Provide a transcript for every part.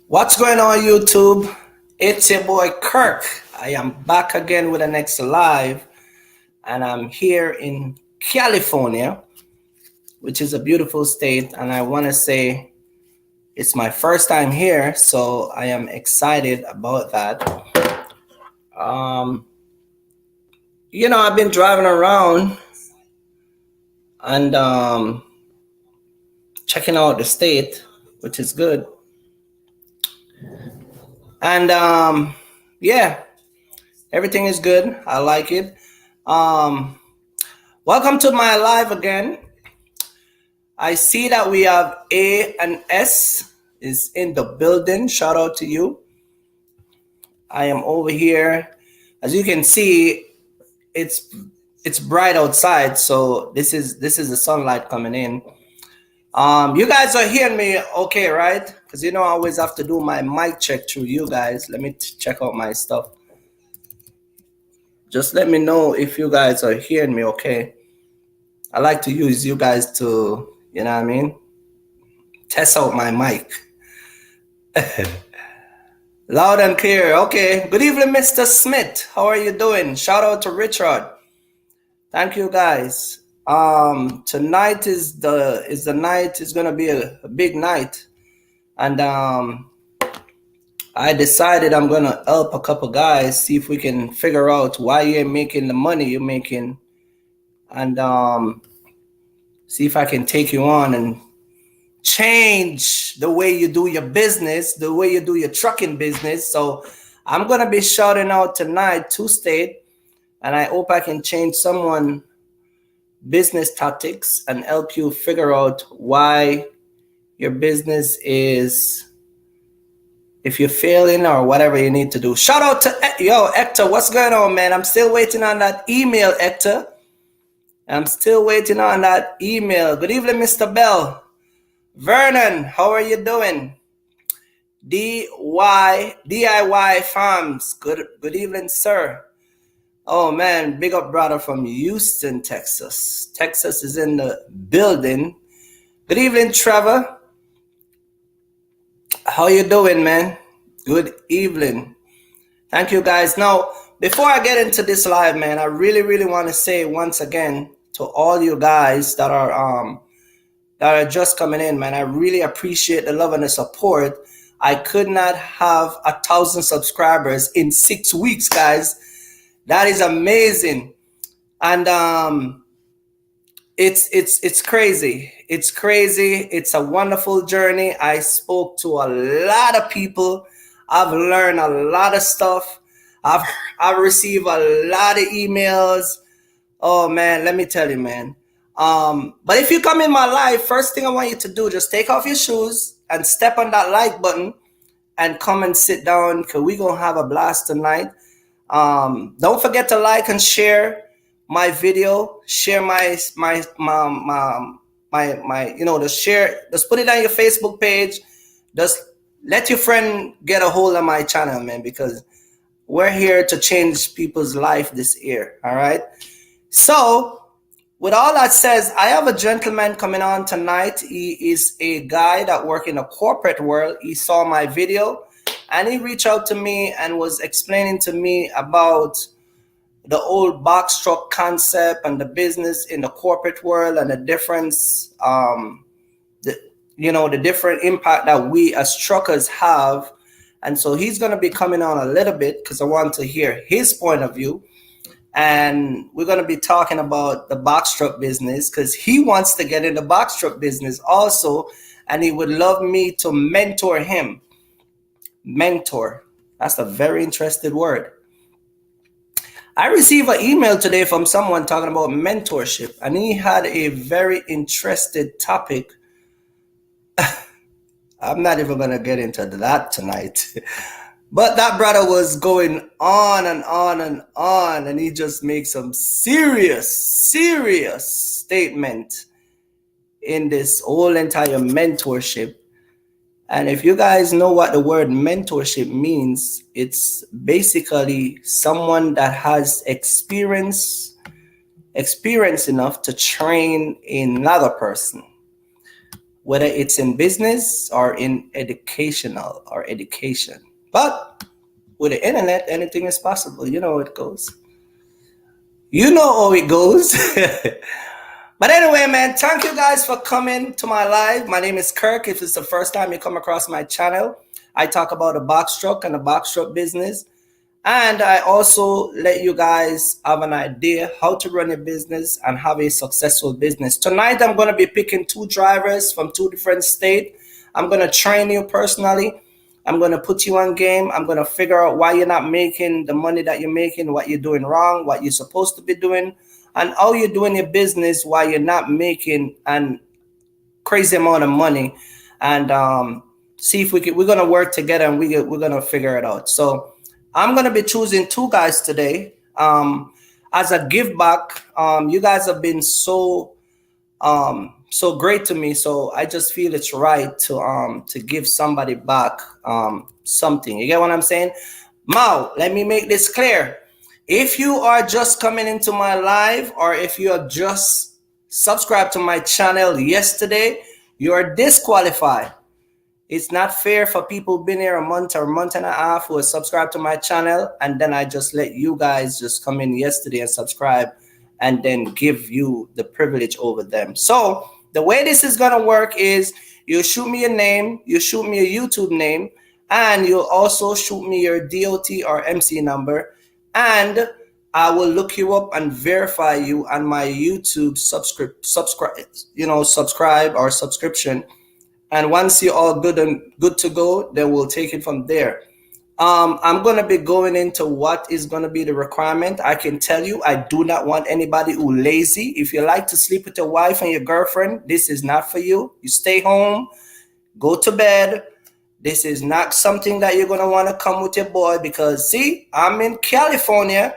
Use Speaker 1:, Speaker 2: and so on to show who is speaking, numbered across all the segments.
Speaker 1: What's going on, YouTube? It's your boy Kirk. I am back again with the next live, and I'm here in California, which is a beautiful state. And I want to say it's my first time here, so I am excited about that. Um, I've been driving around and checking out the state, which is good. And yeah, everything is good. I like it. Um, Welcome to my live again. I see that we have A and S is in the building. Shout out to you. I am over here. As you can see, it's it's bright outside, so this is the sunlight coming in. You guys are hearing me okay, right? Because I always have to do my mic check through you guys. Let me check out my stuff. Just let me know if you guys are hearing me okay. I like to use you guys to, you know what I mean? Test out my mic. Loud and clear. Okay. Good evening, Mr. Smith. How are you doing? Shout out to Richard. Thank you, guys. Tonight is the night. It's gonna be a big night, and I decided I'm gonna help a couple guys see if we can figure out why you're making the money you're making, and see if I can take you on and change the way you do your business, the way you do your trucking business. So I'm gonna be shouting out tonight to state, and I hope I can change someone business tactics and help you figure out why your business is, if you're failing or whatever you need to do. Shout out to Hector. What's going on, man? I'm still waiting on that email, Hector. I'm still waiting on that email. Good evening, Mr. Bell. Vernon, how are you doing? DIY Farms. Good evening, sir. Oh man, big up brother from Houston, Texas. Texas is in the building. Good evening, Trevor. How you doing, man? Good evening. Thank you, guys. Now, before I get into this live, man, I really want to say once again to all you guys that are just coming in, man. I really appreciate the love and the support. I could not have 1,000 subscribers in 6 weeks, guys. That is amazing. And it's
Speaker 2: crazy. It's crazy. It's a wonderful journey. I spoke to a lot of people. I've learned a lot of stuff. I've received a lot of emails. Oh man, let me tell you, man. But if you come in my life, first thing I want you to do, just take off your shoes and step on that like button and come and sit down, because we're gonna have a blast tonight. Don't forget to like and share my video. Share my just share, just put it on your Facebook page. Just let your friend get a hold of my channel, man, because we're here to change people's life this year. All right. So with all that says, I have a gentleman coming on tonight. He is a guy that works in the corporate world. He saw my video and he reached out to me and was explaining to me about the old box truck concept and the business in the corporate world and the difference, the different impact that we as truckers have. And so he's going to be coming on a little bit because I want to hear his point of view. And we're going to be talking about the box truck business because he wants to get in the box truck business also. And he would love me to mentor him. Mentor. That's a very interesting word. I received an email today from someone talking about mentorship, and he had a very interested topic. I'm not even going to get into that tonight. But that brother was going on and on and on, and he just made some serious statement in this whole entire mentorship. And if you guys know what the word mentorship means, it's basically someone that has experience enough to train another person.
Speaker 1: whether it's in business or in educational or education. But with the internet, anything is possible. You know how it goes. You know how it goes. But anyway, man, thank you guys for coming to my live. My name is Kirk. If it's the first time you come across my channel, I talk about the box truck and the box truck business. And I also let you guys have an idea how to run a business and have a successful business. Tonight, I'm going to be picking 2 drivers from 2 different states. I'm going to train you personally. I'm going to put you on game. I'm going to figure out why you're not making the money that you're making, what you're doing wrong, what you're supposed to be doing, and how you're doing your business while you're not making an crazy amount of money. And see if we're going to work together and we're going to figure it out. So I'm going to be choosing 2 guys today as a give back. You guys have been so great to me, so I just feel it's right to give somebody back something. You get what I'm saying? Now, let me make this clear. If you are just coming into my live, or if you are just subscribed to my channel yesterday, you are disqualified. It's not fair for people who've been here a month or a month and a half who are subscribed to my channel, and then I just let you guys just come in yesterday and subscribe and then give you the privilege over them. So the way this is going to work is you shoot me a name, you shoot me a YouTube name, and you'll also shoot me your DOT or MC number, and I will look you up and verify you on my YouTube subscribe or subscription. And once you're all good to go, then we'll take it from there. I'm going to be going into what is going to be the requirement. I can tell you, I do not want anybody who lazy. If you like to sleep with your wife and your girlfriend, this is not for you. You stay home, go to bed. This is not something that you're going to want to come with your boy, because see, I'm in California.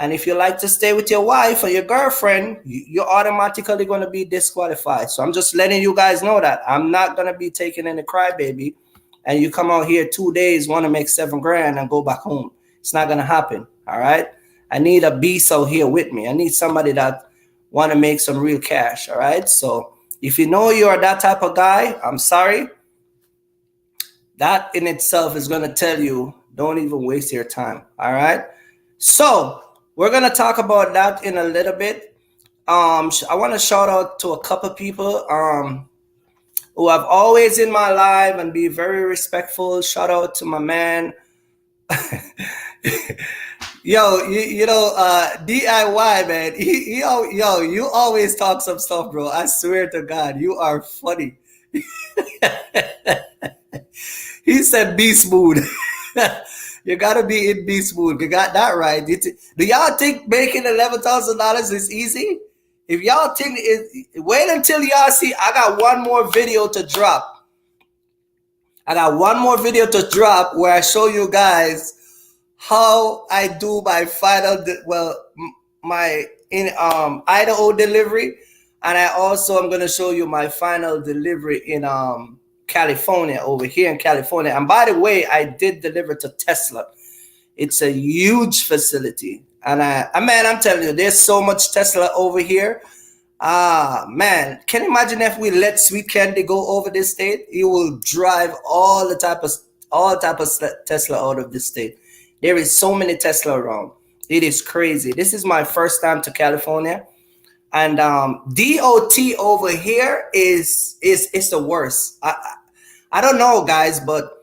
Speaker 1: And if you like to stay with your wife or your girlfriend, you're automatically going to be disqualified. So I'm just letting you guys know that I'm not going to be taking any crybaby. And you come out here 2 days, want to make $7,000 and go back home. It's not going to happen. All right. I need a beast out here with me. I need somebody that want to make some real cash. All right. So if you know you are that type of guy, I'm sorry. That in itself is going to tell you, don't even waste your time. All right. So we're going to talk about that in a little bit. I want to shout out to a couple people who have always in my life and be very respectful. Shout out to my man. Yo, DIY, man. You always talk some stuff, bro. I swear to God, you are funny. He said beast mood. You gotta be in beast mood. You got that right. Do y'all think making $11,000 is easy? If y'all think wait until y'all see. I got one more video to drop. Where I show you guys how I do my final, my Idaho delivery, and I also am gonna show you my final delivery in California, over here in California. And by the way, I did deliver to Tesla. It's a huge facility. And man, I'm telling you, there's so much Tesla over here. Man, can you imagine if we let Sweet Candy go over this state? He will drive all type of Tesla out of this state. There is so many Tesla around. It is crazy. This is my first time to California. And DOT over here is the worst. I don't know, guys, but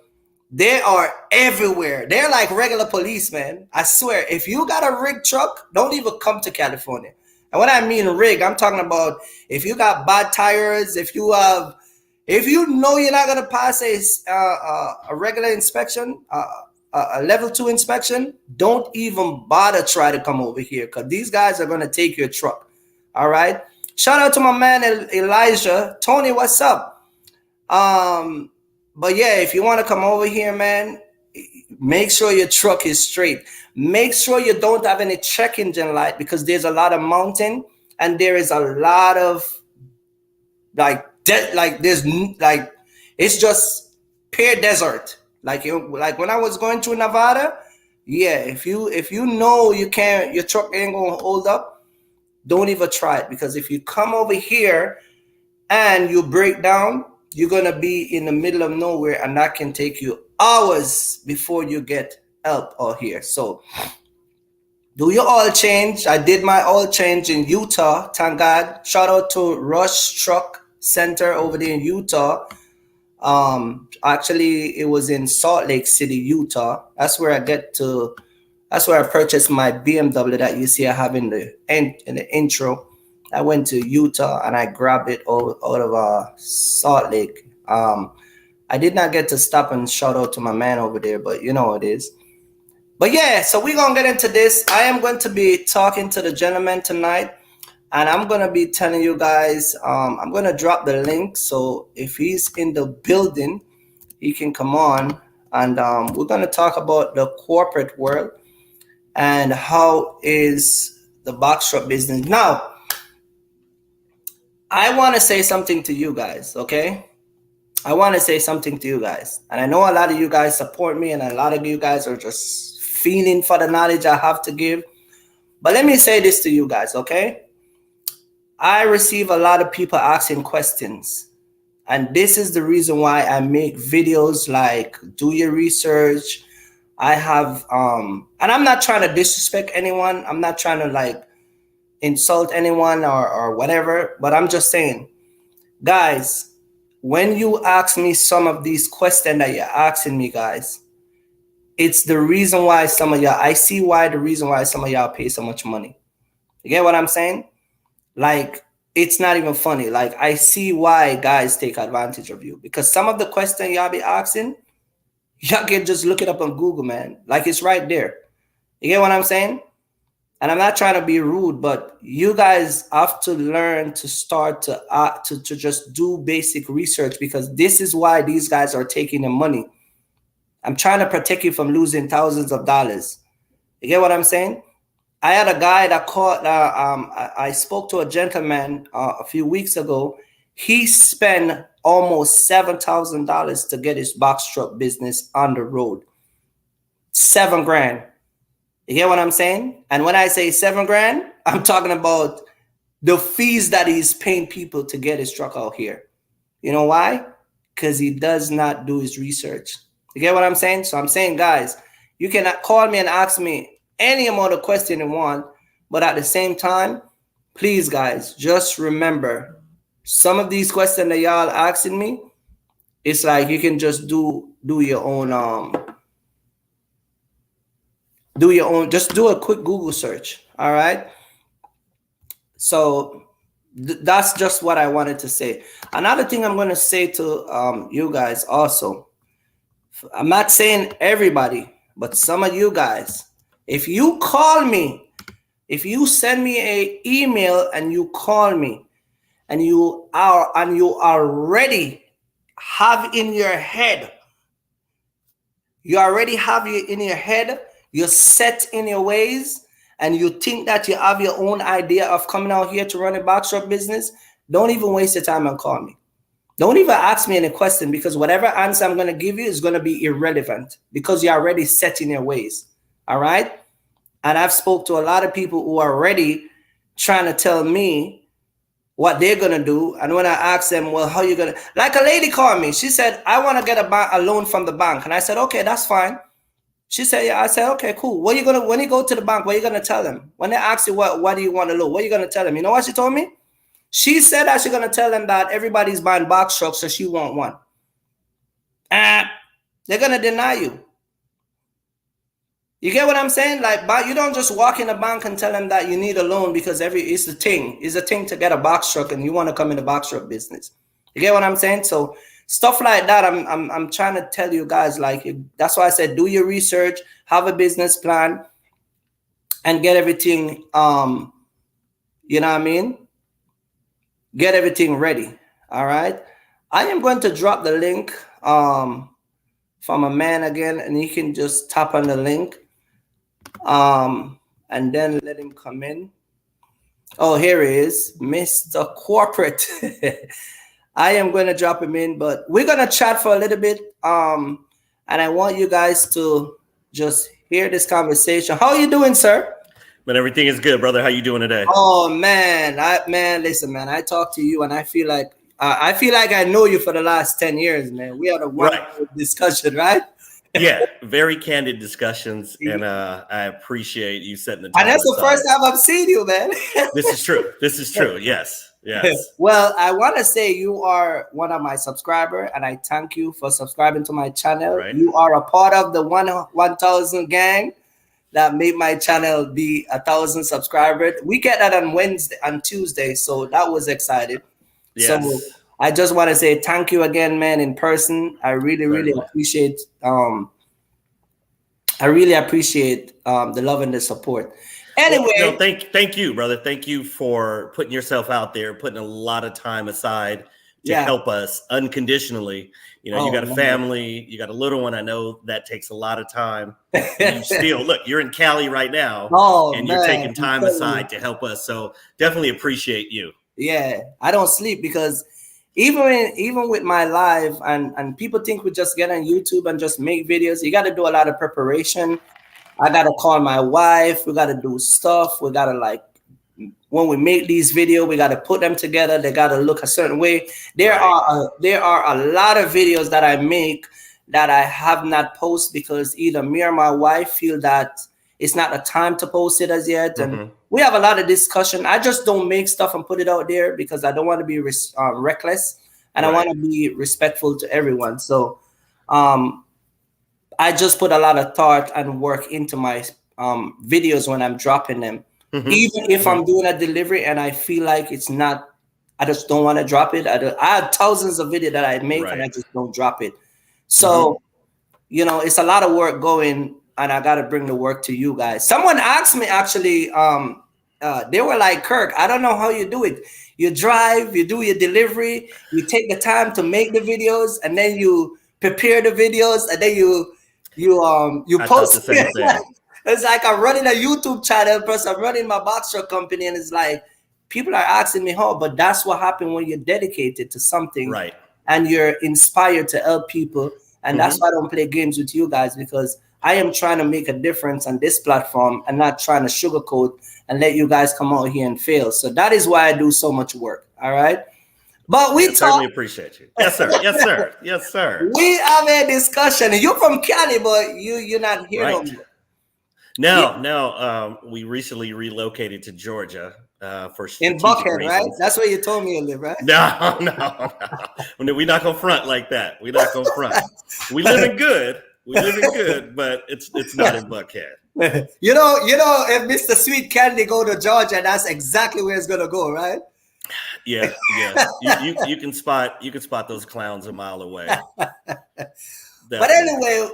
Speaker 1: they are everywhere. They're like regular policemen. I swear, if you got a rig truck, don't even come to California. And when I mean rig, I'm talking about if you got bad tires, if you know you're not gonna pass a regular inspection, a level 2 inspection, don't even bother try to come over here, because these guys are gonna take your truck. All right. Shout out to my man Elijah. Tony, what's up? But yeah, if you want to come over here, man, make sure your truck is straight. Make sure you don't have any check engine light, because there's a lot of mountain and there is a lot of it's just pure desert. Like when I was going through Nevada, yeah, if you know you can't, your truck ain't gonna hold up, don't even try it. Because if you come over here and you break down,
Speaker 2: you're gonna be in the middle of nowhere, and that can take you hours before you get help out here. So do your oil change. I did my oil change in Utah. Thank God. Shout out to Rush Truck Center over there in Utah. Actually, it was in Salt Lake City, Utah. That's where I get to. That's where I purchased my BMW that you see I have in the intro. I went to Utah and I grabbed it out of Salt Lake. I did not get to stop and shout out to my man over there, but you know it is. But yeah, so we're gonna get into this. I am going to be talking to the gentleman tonight, and I'm gonna be telling you guys. I'm gonna drop the link, so if he's in the building, he can come on, and we're gonna talk about the corporate world and how is the box shop business now. I want to say something to you guys, okay? I want to say something to you guys, and I know a lot of you guys support me, and a lot of you guys are just feeling for the knowledge I have to give. But let me say this to you guys, okay? I receive a lot of people asking questions, and this is the reason why I make videos like do your research. I have and I'm not trying to disrespect anyone. I'm not trying to like insult anyone or whatever, but I'm just saying, guys, when you ask me some of these questions that you're asking me, guys, it's the reason why some of y'all, I see why the reason why some of y'all pay so much money. You get what I'm saying? Like, it's not even funny. Like, I see why guys take advantage of you, because some of the questions y'all be asking, y'all can just look it up on Google, man. Like, it's right there. You get what I'm saying? And I'm not trying to be rude, but you guys have to learn to start to just do basic research, because this is why these guys are taking the money. I'm trying to protect you from losing thousands of dollars. You get what I'm saying? I had a guy that called. I spoke to a gentleman a few weeks ago. He spent almost $7,000 to get his box truck business on the road. $7,000. You get what I'm saying? And when I say $7,000, I'm talking about the fees that he's paying people to get his truck out here. You know why? Because he does not do his research. You get what I'm saying? So I'm saying, guys, you can call me and ask me any amount of question you want, but at the same time, please, guys, just remember, some of these questions that y'all asking me, it's like you can just do your own just do a quick Google search. All right. So that's just what I wanted to say. Another thing I'm going to say to you guys also, I'm not saying everybody, but some of you guys, if you call me, if you send me an email and you call me and you already have in your head, you're set in your ways, and you think that you have your own idea of coming out here to run a box shop business, don't even waste your time and call me. Don't even ask me any question, because whatever answer I'm going to give you is going to be irrelevant, because you're already set in your ways. All right. And I've spoke to a lot of people who are already trying to tell me what they're going to do. And when I ask them, well, how you going to, like a lady called me, she said, I want to get a loan from the bank. And I said, okay, that's fine. She said, yeah. I said, okay, cool. When you go to the bank, what are you going to tell them? When they ask you, what do you want to loan? What are you going to tell them? You know what she told me? She said that she's going to tell them that everybody's buying box trucks, so she want one. And they're going to deny you. You get what I'm saying? Like, but you don't just walk in a bank and tell them that you need a loan, because it's a thing to get a box truck and you want to come in the box truck business. You get what I'm saying? So stuff like that, I'm trying to tell you guys, like, that's why I said do your research, have a business plan, and get everything, you know what I mean? Get everything ready. All right. I am going to drop the link from a man again, and you can just tap on the link and then let him come in. Oh, here he is, Mr. Corporate. I am going to drop him in, but we're going to chat for a little bit. And I want you guys to just hear this conversation. How are you doing, sir?
Speaker 3: Man, everything is good, brother. How you doing today?
Speaker 2: Oh, man. Listen, man, I talk to you and I feel like I feel like I know you for the last 10 years, man. We had a wonderful discussion, right?
Speaker 3: Yeah, very candid discussions, and I appreciate you setting the time
Speaker 2: And that's
Speaker 3: aside.
Speaker 2: the first time I've seen you, man.
Speaker 3: This is true. This is true. Yes. Yes.
Speaker 2: Well, I want to say you are one of my subscribers, and I thank you for subscribing to my channel.
Speaker 3: Right.
Speaker 2: You are a part of the 1,000 gang that made my channel be 1,000 subscribers. We get that on Tuesday, so that was excited.
Speaker 3: Yes.
Speaker 2: So I just want to say thank you again, man, in person. I really appreciate the love and the support. Anyway,
Speaker 3: well, thank you, brother. Thank you for putting yourself out there, putting a lot of time aside to help us unconditionally. You know, you got a family, you got a little one. I know that takes a lot of time. You still look, you're in Cali right now, and you're taking time aside to help us. So definitely appreciate you.
Speaker 2: Yeah, I don't sleep because even with my live and people think we just get on YouTube and just make videos. You got to do a lot of preparation. I got to call my wife. We got to do stuff. We got to when we make these videos, we got to put them together. They got to look a certain way. There are a lot of videos that I make that I have not posted because either me or my wife feel that it's not the time to post it as yet. And we have a lot of discussion. I just don't make stuff and put it out there because I don't want to be reckless, and I want to be respectful to everyone. So I just put a lot of thought and work into my videos when I'm dropping them. Even if I'm doing a delivery and I feel like it's not, I just don't want to drop it. I have thousands of videos that I make and I just don't drop it. So, you know, it's a lot of work going, and I got to bring the work to you guys. Someone asked me actually, they were like, Kirk, I don't know how you do it. You drive, you do your delivery, you take the time to make the videos, and then you prepare the videos, and then you post it. It's like I'm running a YouTube channel, plus I'm running my box truck company, and it's like people are asking me how, but that's what happened when you're dedicated to something, and you're inspired to help people. And that's why I don't play games with you guys, because I am trying to make a difference on this platform and not trying to sugarcoat and let you guys come out here and fail. So that is why I do so much work. All right. But we
Speaker 3: certainly appreciate you. Yes, sir. Yes, sir. Yes, sir.
Speaker 2: We have a discussion. You're from Cali, but you're not here no more.
Speaker 3: No. We recently relocated to Georgia for
Speaker 2: in Buckhead, reasons. Right? That's where you told me you live, right?
Speaker 3: No. We're not gonna front like that. We're not gonna front. We live in good. But it's not in Buckhead.
Speaker 2: You know, if Mr. Sweet Candy go to Georgia, that's exactly where it's gonna go, right?
Speaker 3: Yeah. You can spot those clowns a mile away.
Speaker 2: But anyway,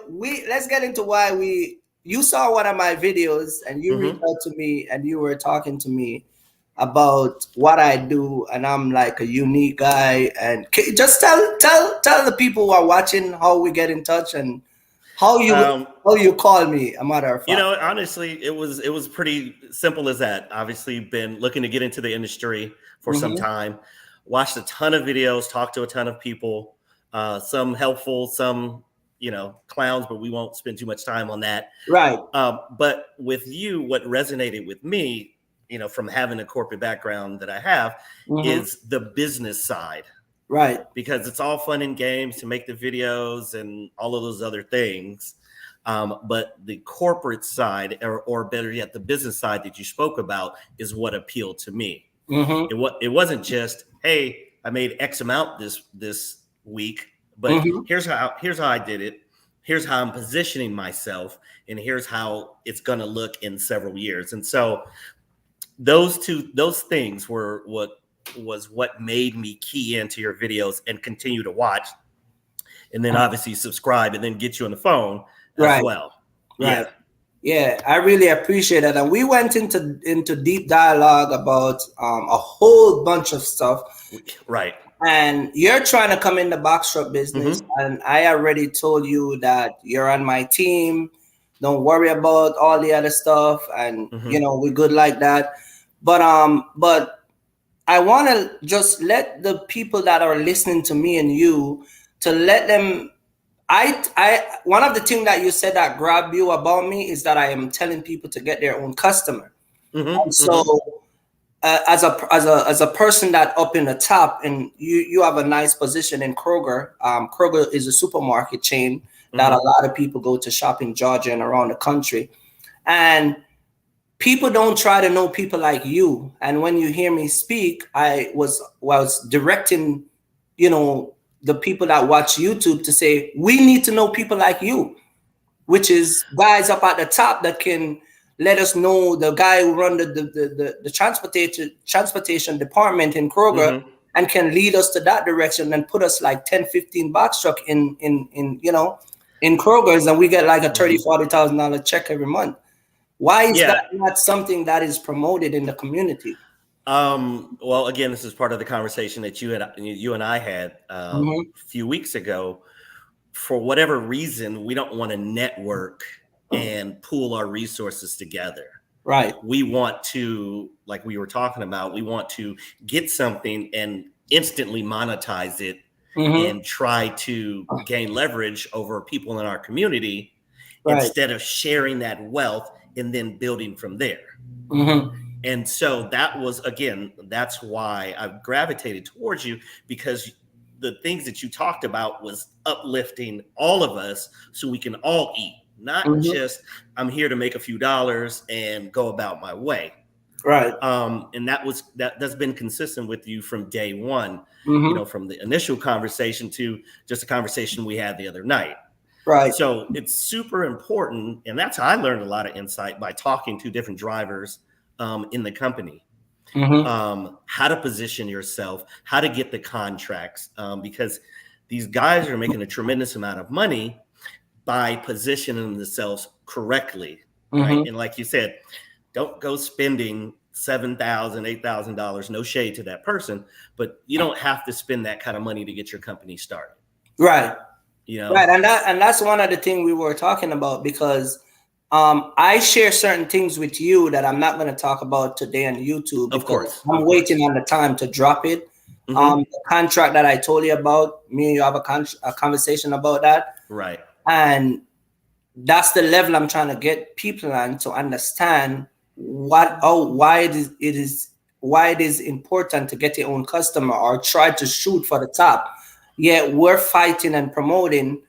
Speaker 2: let's get into why you saw one of my videos and you reached out to me and you were talking to me about what I do, and I'm like a unique guy. And just tell the people who are watching how we get in touch and how you call me. A matter of fact,
Speaker 3: you know, honestly, it was pretty simple as that. Obviously, been looking to get into the industry for some time. Watched a ton of videos, talked to a ton of people. Some helpful, some clowns, but we won't spend too much time on that.
Speaker 2: Right.
Speaker 3: But with you, what resonated with me, from having a corporate background that I have, is the business side.
Speaker 2: Right.
Speaker 3: Because it's all fun and games to make the videos and all of those other things. But the corporate side, or better yet, the business side that you spoke about, is what appealed to me. It wasn't just, hey, I made X amount this week, but here's how I did it. Here's how I'm positioning myself, and here's how it's going to look in several years. And so those things were what made me key into your videos and continue to watch, and then obviously subscribe, and then get you on the phone as well.
Speaker 2: Right. Yeah, I really appreciate it. And we went into deep dialogue about a whole bunch of stuff.
Speaker 3: Right.
Speaker 2: And you're trying to come in the box truck business, and I already told you that you're on my team. Don't worry about all the other stuff, and we're good like that. But I want to just let the people that are listening to me and you, to let them. One of the things that you said that grabbed you about me is that I am telling people to get their own customer. And so as a person that up in the top, and you have a nice position in Kroger. Kroger is a supermarket chain that a lot of people go to shop in Georgia and around the country, and people don't try to know people like you. And when you hear me speak, I was directing, the people that watch YouTube to say, we need to know people like you, which is guys up at the top that can let us know, the guy who run the transportation department in Kroger, and can lead us to that direction and put us like 10, 15 box truck in Kroger's, and we get like a $30,000-$40,000 check every month. Why is that not something that is promoted in the community?
Speaker 3: Well, again, this is part of the conversation that you and I had a few weeks ago. For whatever reason, we don't want to network and pool our resources together.
Speaker 2: Right.
Speaker 3: We want to, like we were talking about, we want to get something and instantly monetize it and try to gain leverage over people in our community instead of sharing that wealth and then building from there. And so that's why I've gravitated towards you, because the things that you talked about was uplifting all of us so we can all eat, not just I'm here to make a few dollars and go about my way.
Speaker 2: Right.
Speaker 3: And that's been consistent with you from day one, from the initial conversation to just a conversation we had the other night.
Speaker 2: Right.
Speaker 3: So it's super important. And that's how I learned a lot of insight, by talking to different drivers in the company. How to position yourself, how to get the contracts, because these guys are making a tremendous amount of money by positioning themselves correctly. Right. And like you said, don't go spending $7,000, $8,000, no shade to that person, but you don't have to spend that kind of money to get your company started.
Speaker 2: Right.
Speaker 3: Right.
Speaker 2: And that's one of the things we were talking about, because I share certain things with you that I'm not going to talk about today on YouTube.
Speaker 3: Of course.
Speaker 2: I'm waiting on the time to drop it. The contract that I told you about, me and you have a conversation about that.
Speaker 3: Right.
Speaker 2: And that's the level I'm trying to get people on, to understand why it is important to get your own customer, or try to shoot for the top. Yet we're fighting and promoting.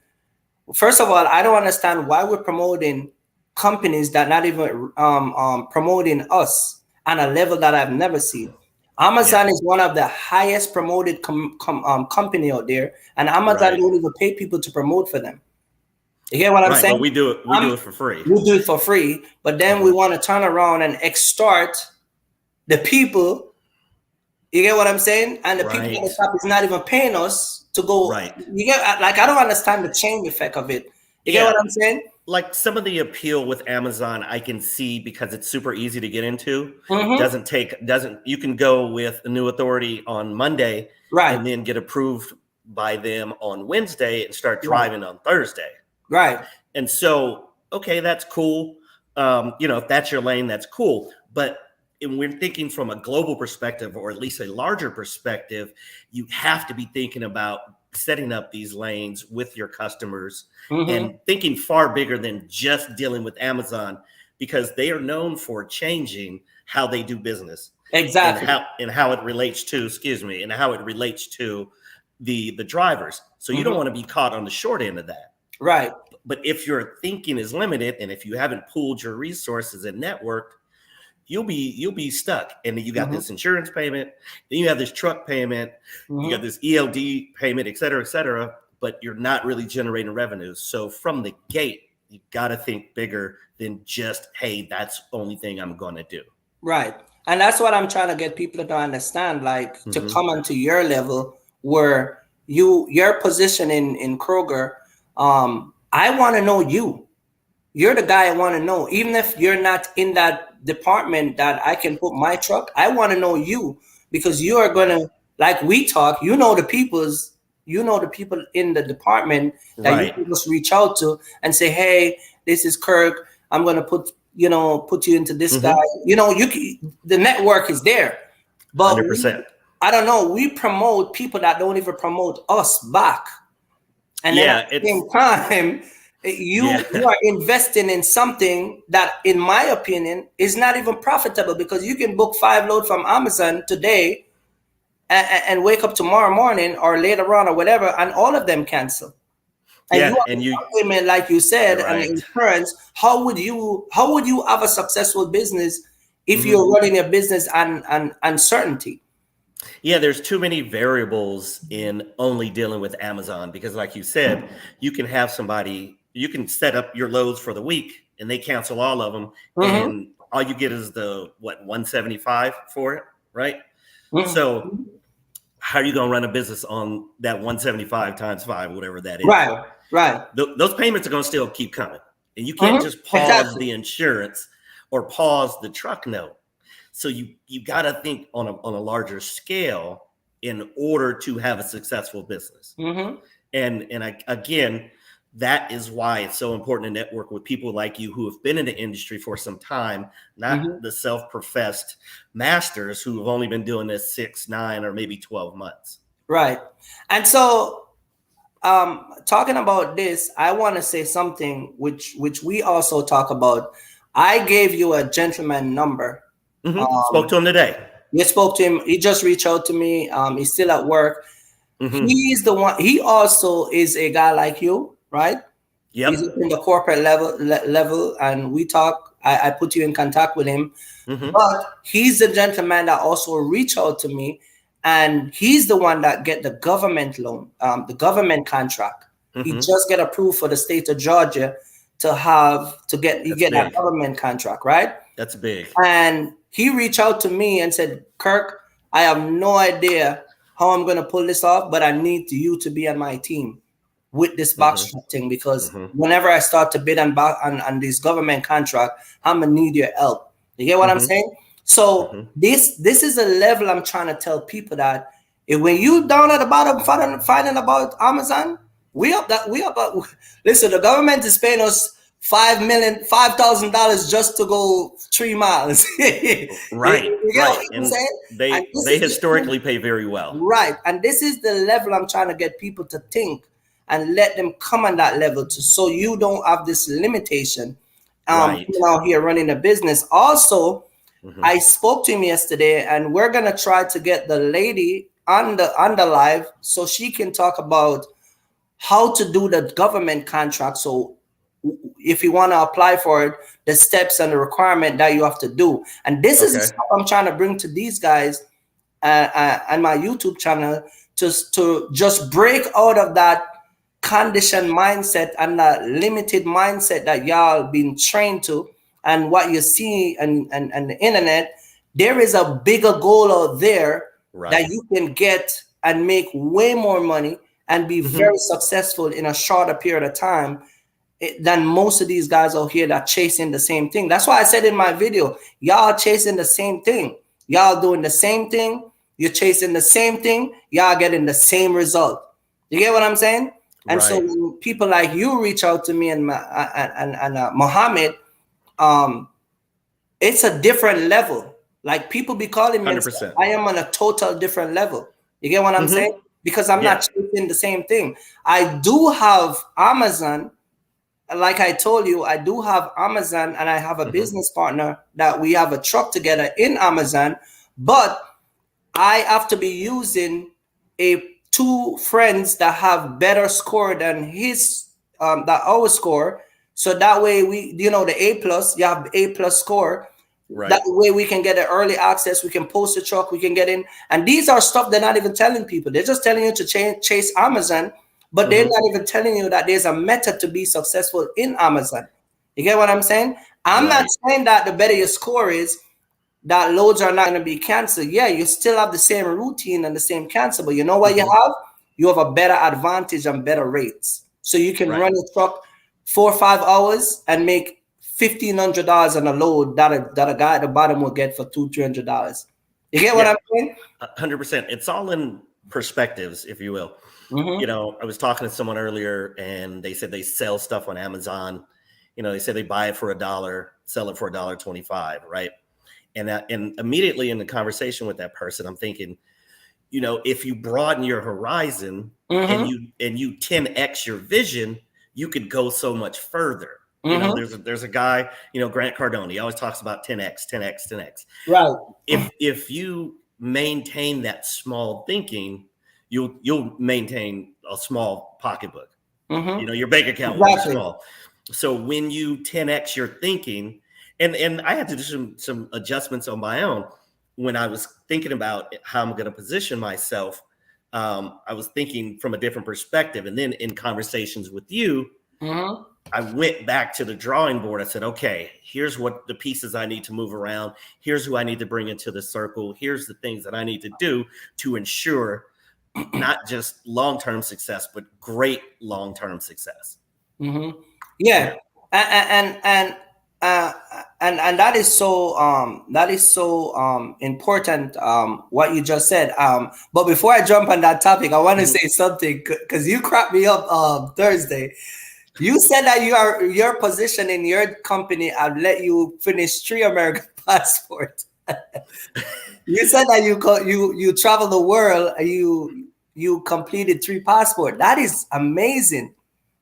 Speaker 2: First of all, I don't understand why we're promoting companies that not even promoting us on a level that I've never seen. Amazon is one of the highest promoted company out there, and Amazon don't even pay people to promote for them. You get what I'm saying?
Speaker 3: But we do it for free.
Speaker 2: We do it for free, but then we want to turn around and extort the people. You get what I'm saying? And the people at the top is not even paying us to go.
Speaker 3: Right.
Speaker 2: You get, like, I don't understand the chain effect of it. You get what I'm saying?
Speaker 3: Like, some of the appeal with Amazon, I can see, because it's super easy to get into. You can go with a new authority on Monday, and then get approved by them on Wednesday and start driving on Thursday.
Speaker 2: Right.
Speaker 3: And so, okay, that's cool. If that's your lane, that's cool. But we're thinking from a global perspective, or at least a larger perspective, you have to be thinking about setting up these lanes with your customers and thinking far bigger than just dealing with Amazon, because they are known for changing how they do business.
Speaker 2: Exactly.
Speaker 3: And how it relates to, the drivers. So you don't want to be caught on the short end of that.
Speaker 2: Right.
Speaker 3: But if your thinking is limited, and if you haven't pooled your resources and networked, you'll be stuck. And then you got this insurance payment, then you have this truck payment, you got this ELD payment, et cetera, but you're not really generating revenues. So from the gate, you got to think bigger than just, hey, that's the only thing I'm going to do. Right.
Speaker 2: And that's what I'm trying to get people to understand, like, to come onto your level, where your position in Kroger, I want to know you. You're the guy I want to know. Even if you're not in that department that I can put my truck, I want to know you, because you are going to, like we talk, the people in the department that you can just reach out to and say, hey, this is Kirk. I'm going to put you into this guy. The network is there. But
Speaker 3: 100%.
Speaker 2: I don't know. We promote people that don't even promote us back. And then at the same time, You are investing in something that, in my opinion, is not even profitable, because you can book 5 loads from Amazon today and wake up tomorrow morning or later on or whatever, and all of them cancel. And you
Speaker 3: Yeah,
Speaker 2: have
Speaker 3: and
Speaker 2: a payment, like you said, and
Speaker 3: right.
Speaker 2: insurance. How would you have a successful business if you're running a business on uncertainty?
Speaker 3: Yeah, there's too many variables in only dealing with Amazon, because like you said, you can have somebody, you can set up your loads for the week and they cancel all of them, and all you get is the 175 for it, right? So how are you going to run a business on that 175 times 5, whatever that is?
Speaker 2: Right.
Speaker 3: Those payments are going to still keep coming, and you can't just pause the insurance or pause the truck note. So you got to think on a larger scale in order to have a successful business. Again, that is why it's so important to network with people like you who have been in the industry for some time, not the self-professed masters who have only been doing this 6, 9, or maybe 12 months.
Speaker 2: Right. And so, talking about this, I want to say something which we also talk about. I gave you a gentleman number.
Speaker 3: Spoke to him today.
Speaker 2: You spoke to him. He just reached out to me. He's still at work. He's the one. He also is a guy like you, right?
Speaker 3: Yep.
Speaker 2: He's in the corporate level, and we talk. I put you in contact with him. But he's the gentleman that also reached out to me, and he's the one that get the government loan, the government contract. He just get approved for the state of Georgia to get that government contract, right?
Speaker 3: That's big.
Speaker 2: And he reached out to me and said, Kirk, I have no idea how I'm going to pull this off, but I need you to be on my team with this box truck thing, because whenever I start to bid on this government contract, I'm going to need your help. You get what I'm saying? So this is a level I'm trying to tell people that when you down at the bottom finding about Amazon, listen, the government is paying us $5,000 just to go 3 miles.
Speaker 3: Right.
Speaker 2: You get what I'm saying?
Speaker 3: They historically pay very well.
Speaker 2: Right. And this is the level I'm trying to get people to think and let them come on that level so you don't have this limitation. Out here running a business. Also, I spoke to him yesterday, and we're gonna try to get the lady on the live so she can talk about how to do the government contract. So if you want to apply for it, the steps and the requirement that you have to do. And this is the stuff I'm trying to bring to these guys and my YouTube channel to just break out of that conditioned mindset and that limited mindset that y'all been trained to, and what you see and the internet. There is a bigger goal out there that you can get and make way more money and be very successful in a shorter period of time than most of these guys out here that chasing the same thing. That's why I said in my video, y'all chasing the same thing. Y'all doing the same thing. You're chasing the same thing. Y'all getting the same result. You get what I'm saying? And so when people like you reach out to me and Muhammad, it's a different level. Like, people be calling me, and I am on a total different level. You get what I'm saying? Because I'm not chasing the same thing. I do have Amazon. Like I told you, I do have Amazon, and I have a business partner that we have a truck together in Amazon, but I have to be using two friends that have better score than our score. So that way the A+, you have A+ score. That way we can get an early access. We can post the truck. We can get in. And these are stuff they're not even telling people. They're just telling you to chase Amazon, but they're not even telling you that there's a method to be successful in Amazon. You get what I'm saying? I'm not saying that the better your score is, that loads are not going to be canceled. Yeah, you still have the same routine and the same cancel, but you know what you have? You have a better advantage and better rates. So you can run your truck 4 or 5 hours and make $1,500 on a load that a guy at the bottom will get for $200-$300. You get what I'm saying?
Speaker 3: 100%. It's all in perspectives, if you will. You know, I was talking to someone earlier, and they said they sell stuff on Amazon. You know, they say they buy it for $1, sell it for $1.25, right? And immediately in the conversation with that person, I'm thinking, you know, if you broaden your horizon and you 10x your vision, you could go so much further. You know, there's a guy, you know, Grant Cardone, he always talks about 10x, 10x, 10x.
Speaker 1: Right.
Speaker 3: If you maintain that small thinking, you'll maintain a small pocketbook. You know, your bank account will be small. So when you 10x your thinking, and I had to do some adjustments on my own when I was thinking about how I'm going to position myself. I was thinking from a different perspective, and then in conversations with you, I went back to the drawing board. I said, okay, here's what the pieces I need to move around. Here's who I need to bring into the circle. Here's the things that I need to do to ensure not just long-term success, but great long-term success.
Speaker 1: Yeah. And that is so important, what you just said. But before I jump on that topic, I want to say something, because you cracked me up Thursday. You said that your position in your company, I've let you finish 3 American passports. You said that you travel the world, you completed 3 passports. That is amazing.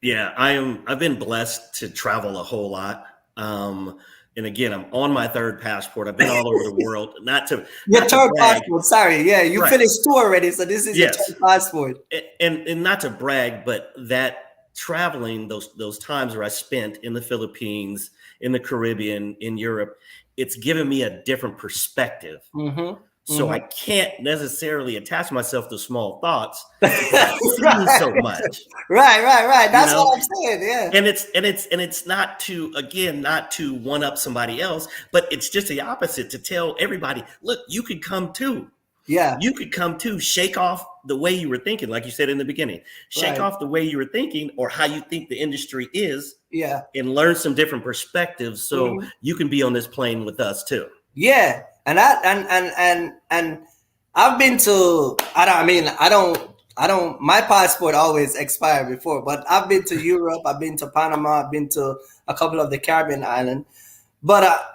Speaker 3: Yeah, I've been blessed to travel a whole lot. And again, I'm on my 3rd passport. I've been all over the world.
Speaker 1: Your 3rd passport. Sorry, yeah, you finished 2 already, so this is your 3rd passport.
Speaker 3: And not to brag, but that traveling, those times where I spent in the Philippines, in the Caribbean, in Europe, it's given me a different perspective. So I can't necessarily attach myself to small thoughts because I've seen so much.
Speaker 1: Right. That's what I'm saying. Yeah.
Speaker 3: And it's not to one up somebody else, but it's just the opposite, to tell everybody, look, you could come too.
Speaker 1: Yeah.
Speaker 3: You could come too. Shake off the way you were thinking, like you said in the beginning. Shake off the way you were thinking or how you think the industry is. Yeah. And learn some different perspectives so you can be on this plane with us too.
Speaker 1: Yeah. And I've been to, my passport always expired before, but I've been to Europe, I've been to Panama, I've been to a couple of the Caribbean islands. But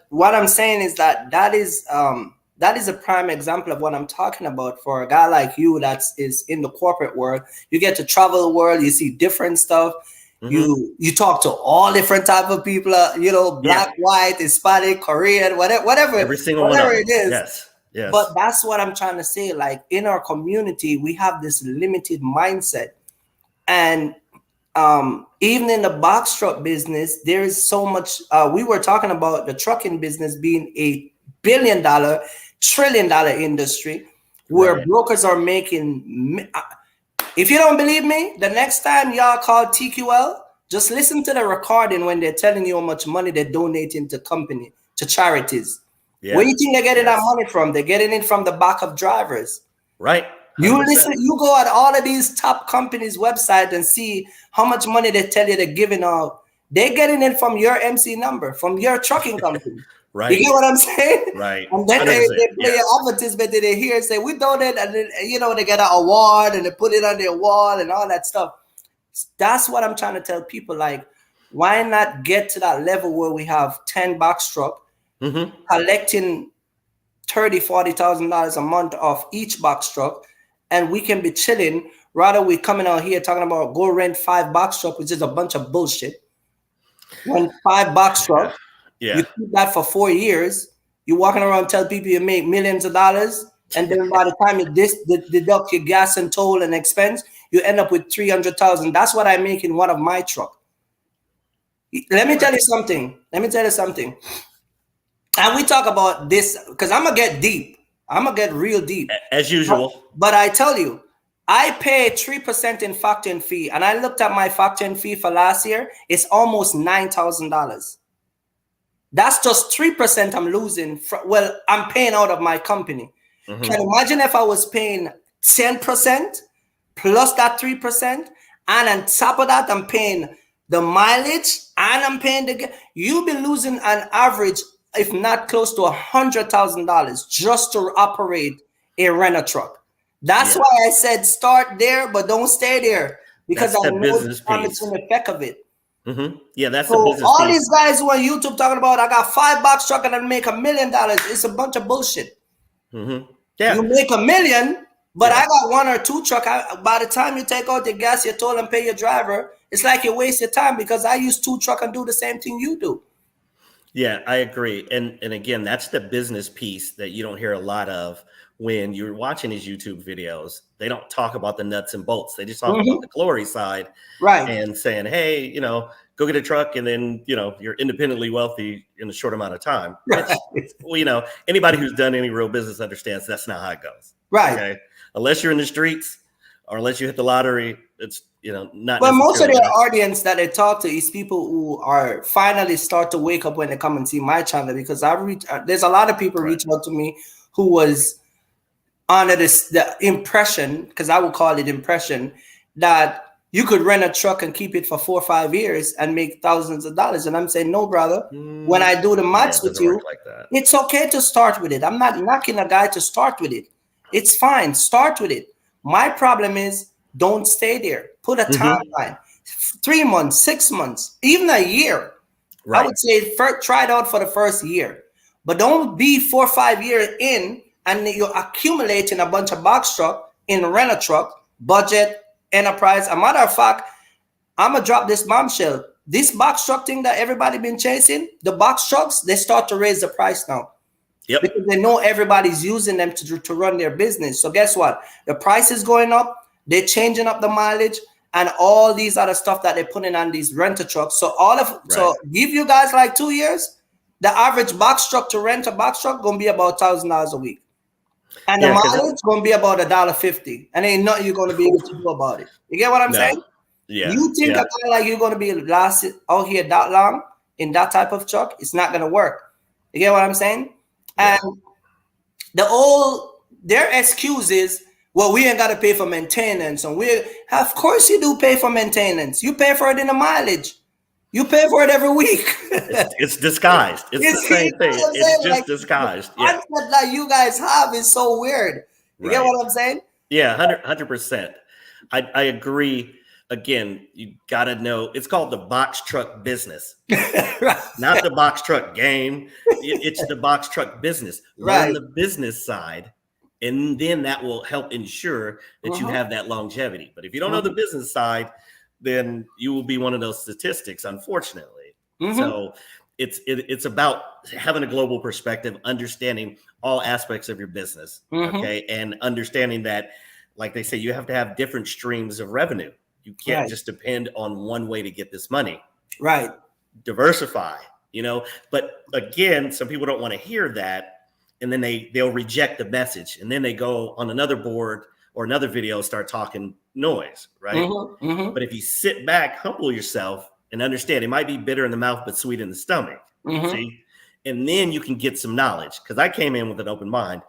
Speaker 1: what I'm saying is that is a prime example of what I'm talking about for a guy like you that is in the corporate world. You get to travel the world, you see different stuff. You talk to all different type of people, black, white, Hispanic, Korean, whatever,
Speaker 3: every single one
Speaker 1: it is.
Speaker 3: Yes.
Speaker 1: But that's what I'm trying to say. Like in our community, we have this limited mindset, and even in the box truck business, there is so much. We were talking about the trucking business being a $1 billion, $1 trillion industry, where brokers are making. If you don't believe me, the next time y'all call TQL, just listen to the recording when they're telling you how much money they're donating to charities. Where do you think they're getting that money from? They're getting it from the back of drivers.
Speaker 3: Right. 100%.
Speaker 1: You listen, you go at all of these top companies' website and see how much money they tell you they're giving out. They're getting it from your MC number, from your trucking company.
Speaker 3: Right.
Speaker 1: You get what I'm saying?
Speaker 3: Right.
Speaker 1: And then they play an advertisement that they hear and say, we donate, and then, they get an award and they put it on their wall and all that stuff. That's what I'm trying to tell people. Like, why not get to that level where we have 10 box truck collecting $30,000-$40,000 a month off each box truck, and we can be chilling rather we coming out here talking about go rent 5 box truck, which is a bunch of bullshit. When 5 box truck. You keep that for 4 years. You're walking around telling people you make millions of dollars, and then by the time you deduct your gas and toll and expense, you end up with $300,000. That's what I make in one of my truck. Let me tell you something. And we talk about this because I'm gonna get deep. I'm gonna get real deep
Speaker 3: as usual.
Speaker 1: But I tell you, I pay 3% in factoring fee, and I looked at my factoring fee for last year. It's almost $9,000. That's just 3% I'm losing. I'm paying out of my company. Can you imagine if I was paying 10% plus that 3%, and on top of that, I'm paying the mileage and I'm paying the gas. You'll be losing an average, if not close to $100,000 just to operate a rent a truck. That's why I said start there, but don't stay there, because I know the damaging effect of it.
Speaker 3: Yeah, that's
Speaker 1: so
Speaker 3: the business
Speaker 1: all
Speaker 3: piece.
Speaker 1: These guys who are on YouTube talking about I got 5 box truck and I make $1 million. It's a bunch of bullshit.
Speaker 3: Yeah,
Speaker 1: you make $1 million, but I got 1 or 2 truck. By the time you take out the gas, your toll, and pay your driver,
Speaker 2: it's like you waste your time, because I use 2 truck and do the same thing you do.
Speaker 3: Yeah, I agree. And again, that's the business piece that you don't hear a lot of when you're watching these YouTube videos. They don't talk about the nuts and bolts. They just talk about the glory side,
Speaker 2: Right.
Speaker 3: and saying, hey, go get a truck and then, you're independently wealthy in a short amount of time. Which, well, anybody who's done any real business understands that's not how it goes.
Speaker 2: Right.
Speaker 3: Okay. Unless you're in the streets or unless you hit the lottery, it's, not.
Speaker 2: But most of their audience that they talk to is people who are finally start to wake up when they come and see my channel, because there's a lot of people reach out to me who was under the impression, because I would call it impression, that you could rent a truck and keep it for 4 or 5 years and make thousands of dollars. And I'm saying, no, brother. When I do the maths with you, it's okay to start with it. I'm not knocking a guy to start with it. It's fine. Start with it. My problem is, don't stay there. Put a timeline. 3 months, 6 months, even a year. Right. I would say try it out for the first year. But don't be 4 or 5 years in and you're accumulating a bunch of box truck in rent a truck, budget, enterprise. A matter of fact, I'm going to drop this bombshell. This box truck thing that everybody been chasing, the box trucks, they start to raise the price now. Yep. Because they know everybody's using them to run their business. So guess what? The price is going up. They're changing up the mileage and all these other stuff that they're putting on these renter trucks. So so give you guys like 2 years, the average box truck to rent a box truck going to be about $1,000 a week. And the mileage going to be about $1.50. And ain't nothing you're going to be able to do about it. You get what I'm saying?
Speaker 3: Yeah.
Speaker 2: You think a guy like you're going to be lasted out here that long in that type of truck? It's not going to work. You get what I'm saying? Yeah. And their excuse is, well, we ain't got to pay for maintenance. And of course you do pay for maintenance. You pay for it in the mileage. You pay for it every week.
Speaker 3: It's disguised. It's the same thing. It's just disguised.
Speaker 2: The concept that you guys have is so weird. You get what I'm saying?
Speaker 3: Yeah, 100%. I agree. Again, you got to know, it's called the box truck business, not the box truck game. It's the box truck business. Learn the business side, and then that will help ensure that you have that longevity. But if you don't know the business side, then you will be one of those statistics, unfortunately. So it's about having a global perspective, understanding all aspects of your business, okay, and understanding that, like they say, you have to have different streams of revenue. You can't just depend on one way to get this money.
Speaker 2: Right.
Speaker 3: Diversify, But again, some people don't want to hear that. And then they'll reject the message. And then they go on another board or another video, start talking noise, right? But if you sit back, humble yourself, and understand it might be bitter in the mouth, but sweet in the stomach. See? And then you can get some knowledge. Because I came in with an open mind.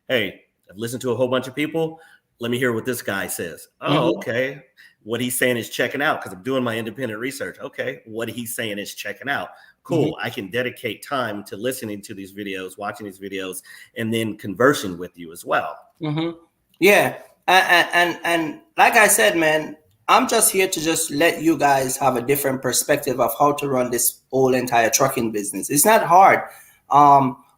Speaker 3: Hey, I've listened to a whole bunch of people. Let me hear what this guy says. Oh, okay. What he's saying is checking out, because I'm doing my independent research. Okay, what he's saying is checking out. Cool. I can dedicate time to listening to these videos, watching these videos, and then conversing with you as well.
Speaker 2: Yeah. And like I said, man, I'm just here to just let you guys have a different perspective of how to run this whole entire trucking business. It's not hard.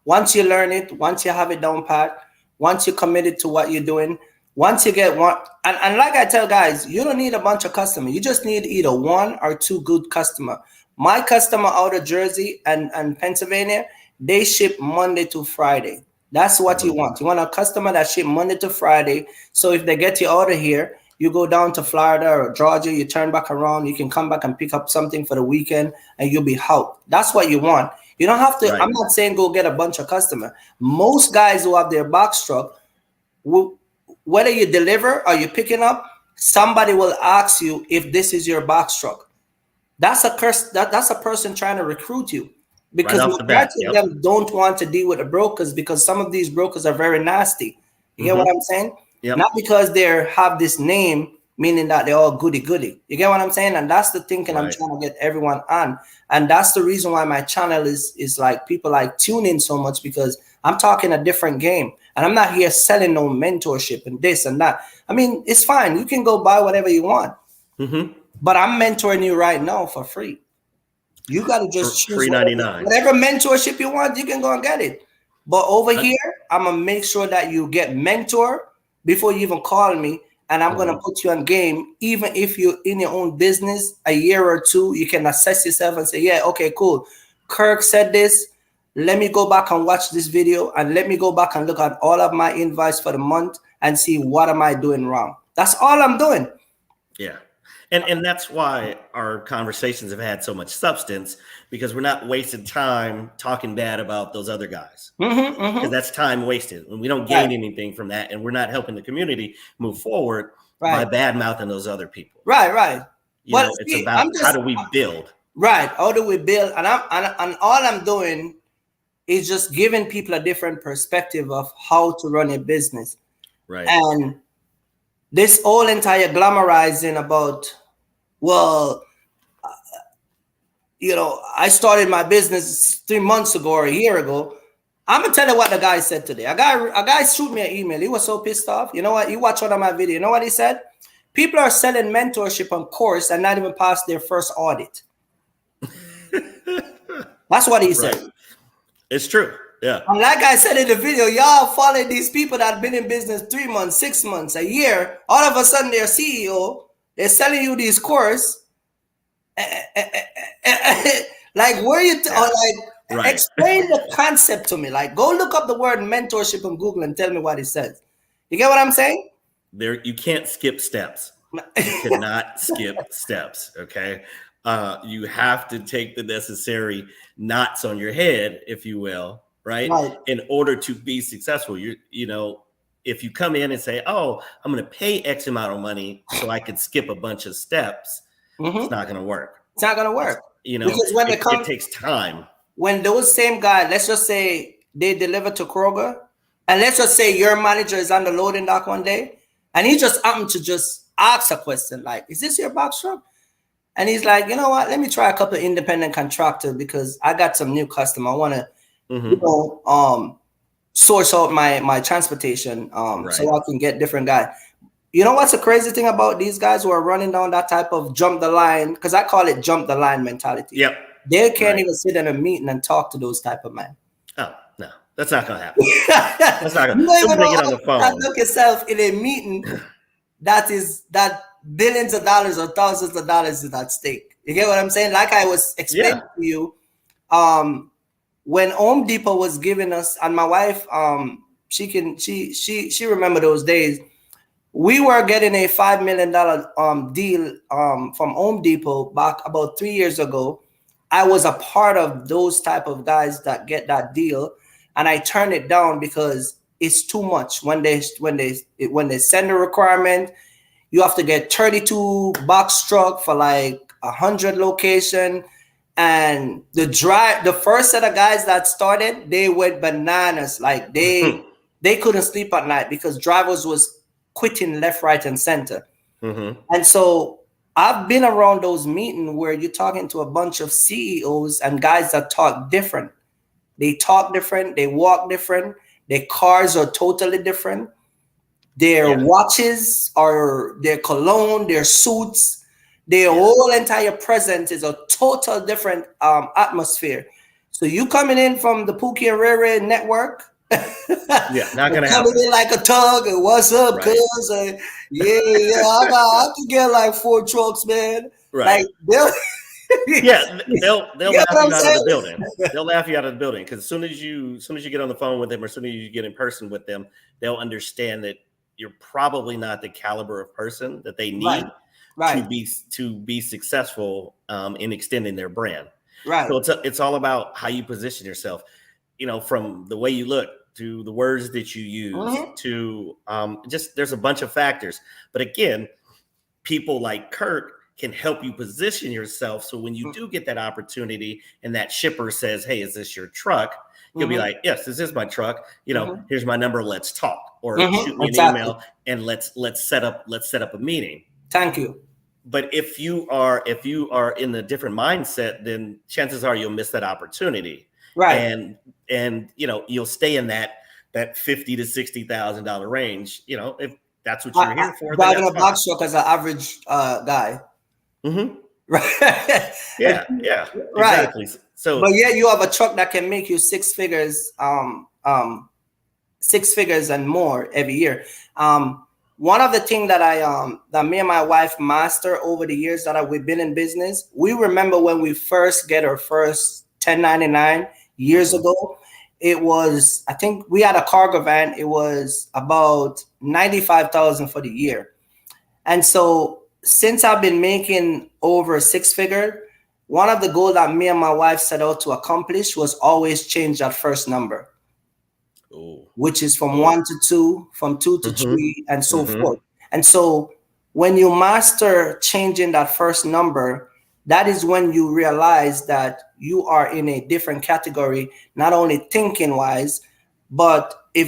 Speaker 2: Once you learn it, once you have it down pat, once you're committed to what you're doing, once you get one, and like I tell guys, you don't need a bunch of customers. You just need either 1 or 2 good customers. My customer out of Jersey and Pennsylvania, they ship Monday to Friday. That's what you want. You want a customer that ship Monday to Friday. So if they get you out of here, you go down to Florida or Georgia, you turn back around, you can come back and pick up something for the weekend and you'll be out. That's what you want. You don't have to, I'm not saying go get a bunch of customers. Most guys who have their box truck, whether you deliver or you're picking up, somebody will ask you if this is your box truck. That's a curse. That's a person trying to recruit you, because majority of them don't want to deal with the brokers, because some of these brokers are very nasty. You get what I'm saying? Not because they have this name, meaning that they're all goody. You get what I'm saying? And that's the thinking I'm trying to get everyone on. And that's the reason why my channel is like, people like tune in so much, because I'm talking a different game. And I'm not here selling no mentorship and this and that. I mean, it's fine. You can go buy whatever you want. But I'm mentoring you right now for free. You got to just choose
Speaker 3: $3.99.
Speaker 2: Whatever mentorship you want, you can go and get it. But over here, I'm going to make sure that you get mentor before you even call me. and I'm gonna put you on game. Even if you're in your own business a year or two, you can assess yourself and say, yeah, okay, cool. Kirk said this. Let me go back and watch this video, and let me go back and look at all of my invites for the month and see what am I doing wrong. That's all I'm doing.
Speaker 3: Yeah. And that's why our conversations have had so much substance, because we're not wasting time talking bad about those other guys. Because that's time wasted, and we don't gain anything from that, and we're not helping the community move forward by bad mouthing those other people.
Speaker 2: Right.
Speaker 3: You know, it's about how do we build?
Speaker 2: Right. How do we build? And all I'm doing is just giving people a different perspective of how to run a business.
Speaker 3: Right.
Speaker 2: And this whole entire glamorizing about, well, you know, I started my business 3 months ago or a year ago. I'm gonna tell you what the guy said today. A guy shoot me an email. He was so pissed off. You know what? He watched one of my video. You know what he said? People are selling mentorship on course and not even past their first audit. That's what he said.
Speaker 3: It's true. Yeah.
Speaker 2: And like I said in the video, y'all following these people that have been in business 3 months, 6 months, a year. All of a sudden, they're CEO. They're selling you these course. Like, where you explain the concept to me. Like, go look up the word mentorship on Google and tell me what it says. You get what I'm saying?
Speaker 3: There, you can't skip steps. You cannot skip steps. Okay. You have to take the necessary knots on your head, if you will, right? In order to be successful. You know, if you come in and say, oh, I'm going to pay X amount of money so I can skip a bunch of steps, it's not going to work.
Speaker 2: It's not going to work.
Speaker 3: You know, because when it takes time.
Speaker 2: When those same guys, let's just say they deliver to Kroger, and let's just say your manager is on the loading dock one day, and he just happened to just ask a question like, is this your box truck? And he's like, you know what? Let me try a couple of independent contractors because I got some new customer. I want to, you know, source out my transportation so I can get different guys. You know what's the crazy thing about these guys who are running down that type of jump the line? Because I call it jump the line mentality.
Speaker 3: Yep.
Speaker 2: They can't even sit in a meeting and talk to those type of men.
Speaker 3: Oh, no. That's not going to happen. That's not going to happen. Get on the phone.
Speaker 2: Look yourself in a meeting that billions of dollars or thousands of dollars is at stake. You get what I'm saying? Like I was explaining to you, when Home Depot was giving us, and my wife, she remember those days. We were getting a $5 million deal from Home Depot back about 3 years ago. I was a part of those type of guys that get that deal, and I turned it down because it's too much. When they send a requirement, you have to get 32 box truck for like 100 location, and the first set of guys that started, they went bananas. Like they couldn't sleep at night because drivers was quitting left, right, and center. And so I've been around those meetings where you're talking to a bunch of CEOs and guys that talk different. They talk different. They walk different. Their cars are totally different. Their watches are their cologne, their suits, their whole entire presence is a total different atmosphere. So you coming in from the Pookie and Rere network,
Speaker 3: not gonna happen.
Speaker 2: Coming in like a tug and what's up, cuz? I can get like 4 trucks, man.
Speaker 3: Right. Like they'll laugh you out of the building. They'll laugh you out of the building because as soon as you get on the phone with them, or as soon as you get in person with them, they'll understand that you're probably not the caliber of person that they need to be successful in extending their brand. Right. So it's all about how you position yourself. You know, from the way you look to the words that you use to just there's a bunch of factors. But again, people like Kurt can help you position yourself. So when you do get that opportunity and that shipper says, hey, is this your truck? You'll be like, yes, this is my truck. You know, here's my number. Let's talk, or shoot me an email and let's set up a meeting.
Speaker 2: Thank you.
Speaker 3: But if you are in a different mindset, then chances are you'll miss that opportunity. Right. And you know, you'll stay in that $50,000 to $60,000 range, you know, if that's what you're here for.
Speaker 2: Driving a box truck as an average guy. Right.
Speaker 3: Yeah. Exactly. So
Speaker 2: but you have a truck that can make you 6 figures, 6 figures and more every year. one of the things that that me and my wife master over the years that we've been in business, we remember when we first get our first 1099 years ago. It was, I think we had a cargo van. It was about 95,000 for the year. And so since I've been making over six figure, one of the goals that me and my wife set out to accomplish was always change that first number. Ooh. Which is from 1 to 2, from 2 to 3, and so forth. And so when you master changing that first number, that is when you realize that you are in a different category, not only thinking wise, but if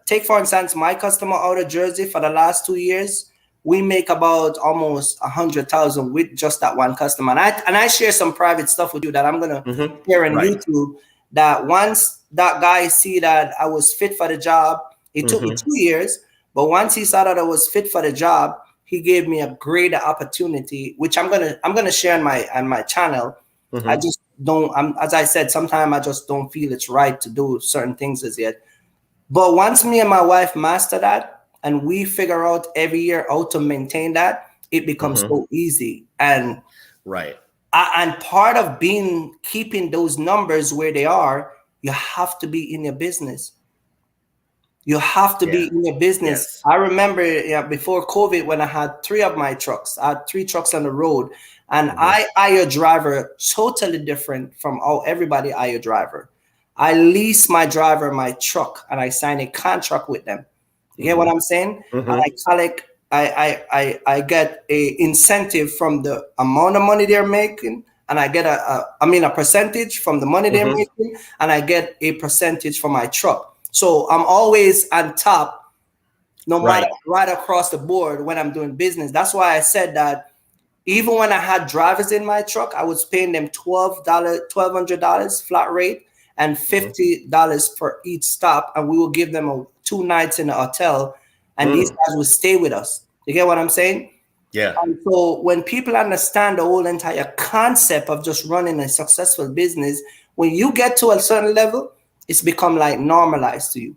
Speaker 2: take for instance, my customer out of Jersey for the last 2 years, we make about almost 100,000 with just that one customer. And I share some private stuff with you that I'm going to share on YouTube, that once that guy see that I was fit for the job, it took me 2 years, but once he saw that I was fit for the job, he gave me a greater opportunity, which I'm gonna share on my channel. I just don't. As I said, sometimes I just don't feel it's right to do certain things as yet. But once me and my wife master that, and we figure out every year how to maintain that, it becomes so easy. And and part of keeping those numbers where they are, you have to be in your business. You have to be in your business. Yes. I remember before COVID, when I had 3 of my trucks, I had 3 trucks on the road, and I hire a driver totally different from how everybody hire a driver. I lease my driver my truck, and I sign a contract with them. You get what I'm saying? And I collect, I get a incentive from the amount of money they're making, and I get a percentage from the money they're making, and I get a percentage for my truck. So I'm always on top, no matter, right across the board when I'm doing business. That's why I said that even when I had drivers in my truck, I was paying them $1,200 flat rate and $50 for each stop, and we will give them 2 nights in a hotel, and these guys will stay with us. You get what I'm saying?
Speaker 3: Yeah.
Speaker 2: And so when people understand the whole entire concept of just running a successful business, when you get to a certain level, it's become like normalized to you.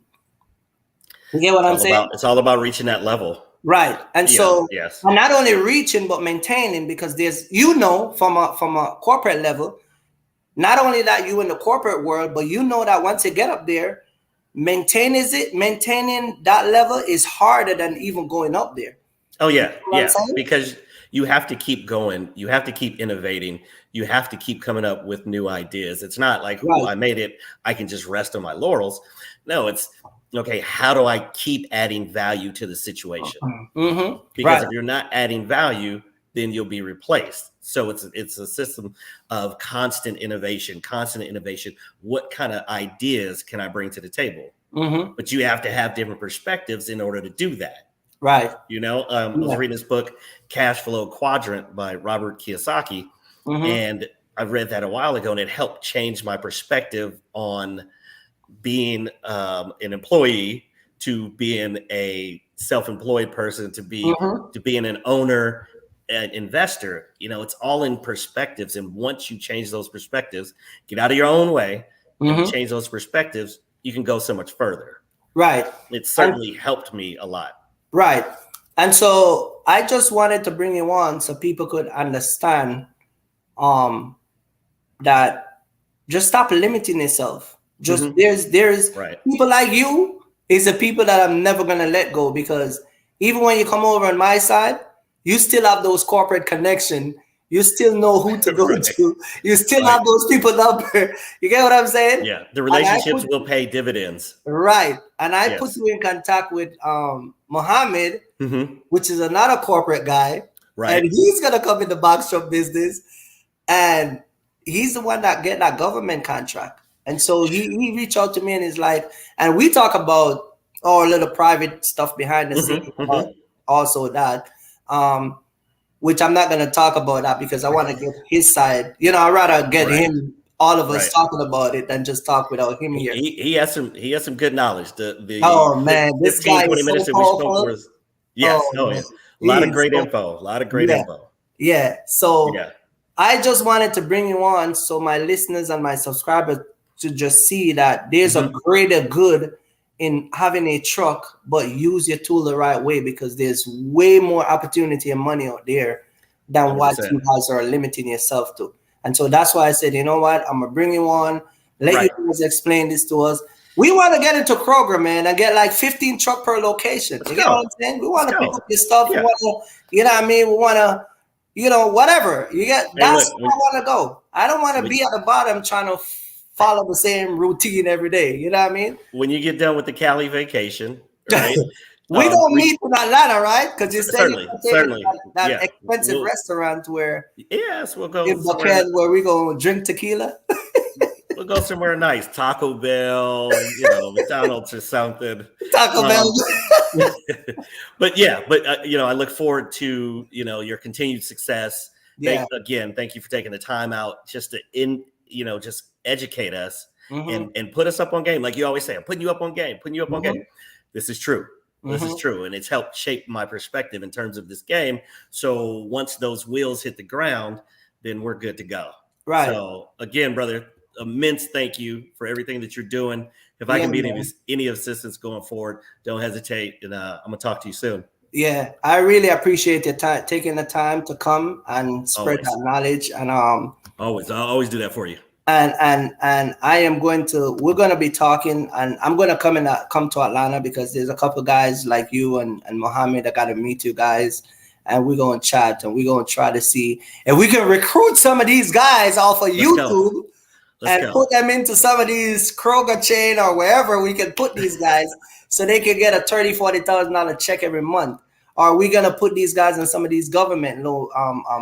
Speaker 2: You get what I'm saying?
Speaker 3: It's all about reaching that level.
Speaker 2: Right. And so I'm not only reaching, but maintaining, because there's, from a corporate level, not only that you in the corporate world, but that once you get up there, maintaining that level is harder than even going up there.
Speaker 3: Oh yeah. Yeah. Because you have to keep going. You have to keep innovating. You have to keep coming up with new ideas. It's not like, oh, I made it, I can just rest on my laurels. No, it's okay. How do I keep adding value to the situation? Because if you're not adding value, then you'll be replaced. So it's a system of constant innovation. What kind of ideas can I bring to the table? But you have to have different perspectives in order to do that.
Speaker 2: Right.
Speaker 3: I was reading this book, Cash Flow Quadrant by Robert Kiyosaki. And I read that a while ago, and it helped change my perspective on being an employee to being a self-employed person to being an owner, an investor. It's all in perspectives. And once you change those perspectives, get out of your own way and change those perspectives, you can go so much further.
Speaker 2: Right.
Speaker 3: It certainly helped me a lot.
Speaker 2: Right. And so I just wanted to bring you on so people could understand that just stop limiting yourself. Just there's people like you is the people that I'm never gonna let go, because even when you come over on my side, you still have those corporate connections. You still know who to go to. You still have those people number. You get what I'm saying?
Speaker 3: Yeah, the relationships will pay dividends.
Speaker 2: Right. And I put you in contact with Mohammed, which is another corporate guy. Right. And he's going to come in the box shop business. And he's the one that get that government contract. And so he reached out to me and is like, and we talk about our little private stuff behind the scenes, also that. Which I'm not going to talk about that because I want to get his side. I'd rather get him, all of us talking about it than just talk without him here.
Speaker 3: He has some good knowledge.
Speaker 2: This
Speaker 3: 15,
Speaker 2: guy
Speaker 3: 20
Speaker 2: is
Speaker 3: minutes
Speaker 2: so
Speaker 3: that we spoke
Speaker 2: powerful.
Speaker 3: was a lot of great info.
Speaker 2: Yeah. So I just wanted to bring you on so my listeners and my subscribers to just see that there's a greater good in having a truck, but use your tool the right way, because there's way more opportunity and money out there than what
Speaker 3: 100%.
Speaker 2: you guys are limiting yourself to. And so that's why I said, you know what, I'm gonna bring you on, let
Speaker 3: Right.
Speaker 2: you guys explain this to us. We want to get into Kroger, man, and get like 15 truck per location.
Speaker 3: Let's
Speaker 2: You get
Speaker 3: go.
Speaker 2: what I'm saying? We want to
Speaker 3: Let's
Speaker 2: pick
Speaker 3: go.
Speaker 2: up your stuff.
Speaker 3: Yeah.
Speaker 2: We want to, you know what I mean? We want to, you know, whatever. You get,
Speaker 3: Hey,
Speaker 2: that's
Speaker 3: look,
Speaker 2: where I want to go. I don't want to
Speaker 3: when-
Speaker 2: be at the bottom trying to follow the same routine every day. You know what I mean?
Speaker 3: when you get done with the Cali vacation, right?
Speaker 2: We don't meet in Atlanta, right? Because you said
Speaker 3: Certainly,
Speaker 2: you can take
Speaker 3: certainly.
Speaker 2: that
Speaker 3: Yeah.
Speaker 2: expensive
Speaker 3: We'll-
Speaker 2: restaurant where
Speaker 3: Yes, we'll go
Speaker 2: in
Speaker 3: somewhere.
Speaker 2: Buckhead where we go drink tequila.
Speaker 3: We'll go somewhere nice, Taco Bell, you know, McDonald's or something.
Speaker 2: Taco Bell.
Speaker 3: But yeah, but you know, I look forward to, you know, your continued success.
Speaker 2: Yeah.
Speaker 3: Thank you for taking the time out just to just educate us
Speaker 2: Mhm.
Speaker 3: and put us up on game. Like you always say, I'm putting you up on game, putting you up on
Speaker 2: Mhm.
Speaker 3: game. This is true. This is true. And it's helped shape my perspective in terms of this game. So once those wheels hit the ground, then we're good to go.
Speaker 2: Right.
Speaker 3: So again, brother, immense thank you for everything that you're doing. If I
Speaker 2: Yeah,
Speaker 3: can be
Speaker 2: man.
Speaker 3: any assistance going forward, don't hesitate. And I'm going to talk to you soon.
Speaker 2: Yeah, I really appreciate your time, taking the time to come and spread
Speaker 3: Always.
Speaker 2: that knowledge. And
Speaker 3: I'll always do that for you.
Speaker 2: and I am we're going to be talking, and I'm going to come to Atlanta because there's a couple guys like you and Mohammed. I got to meet you guys, and we're going to chat, and we're going to try to see if we can recruit some of these guys off of YouTube and put them into some of these Kroger chain or wherever we can put these guys so they can get a $30,000-$40,000 check every month. Are we going to put these guys in some of these government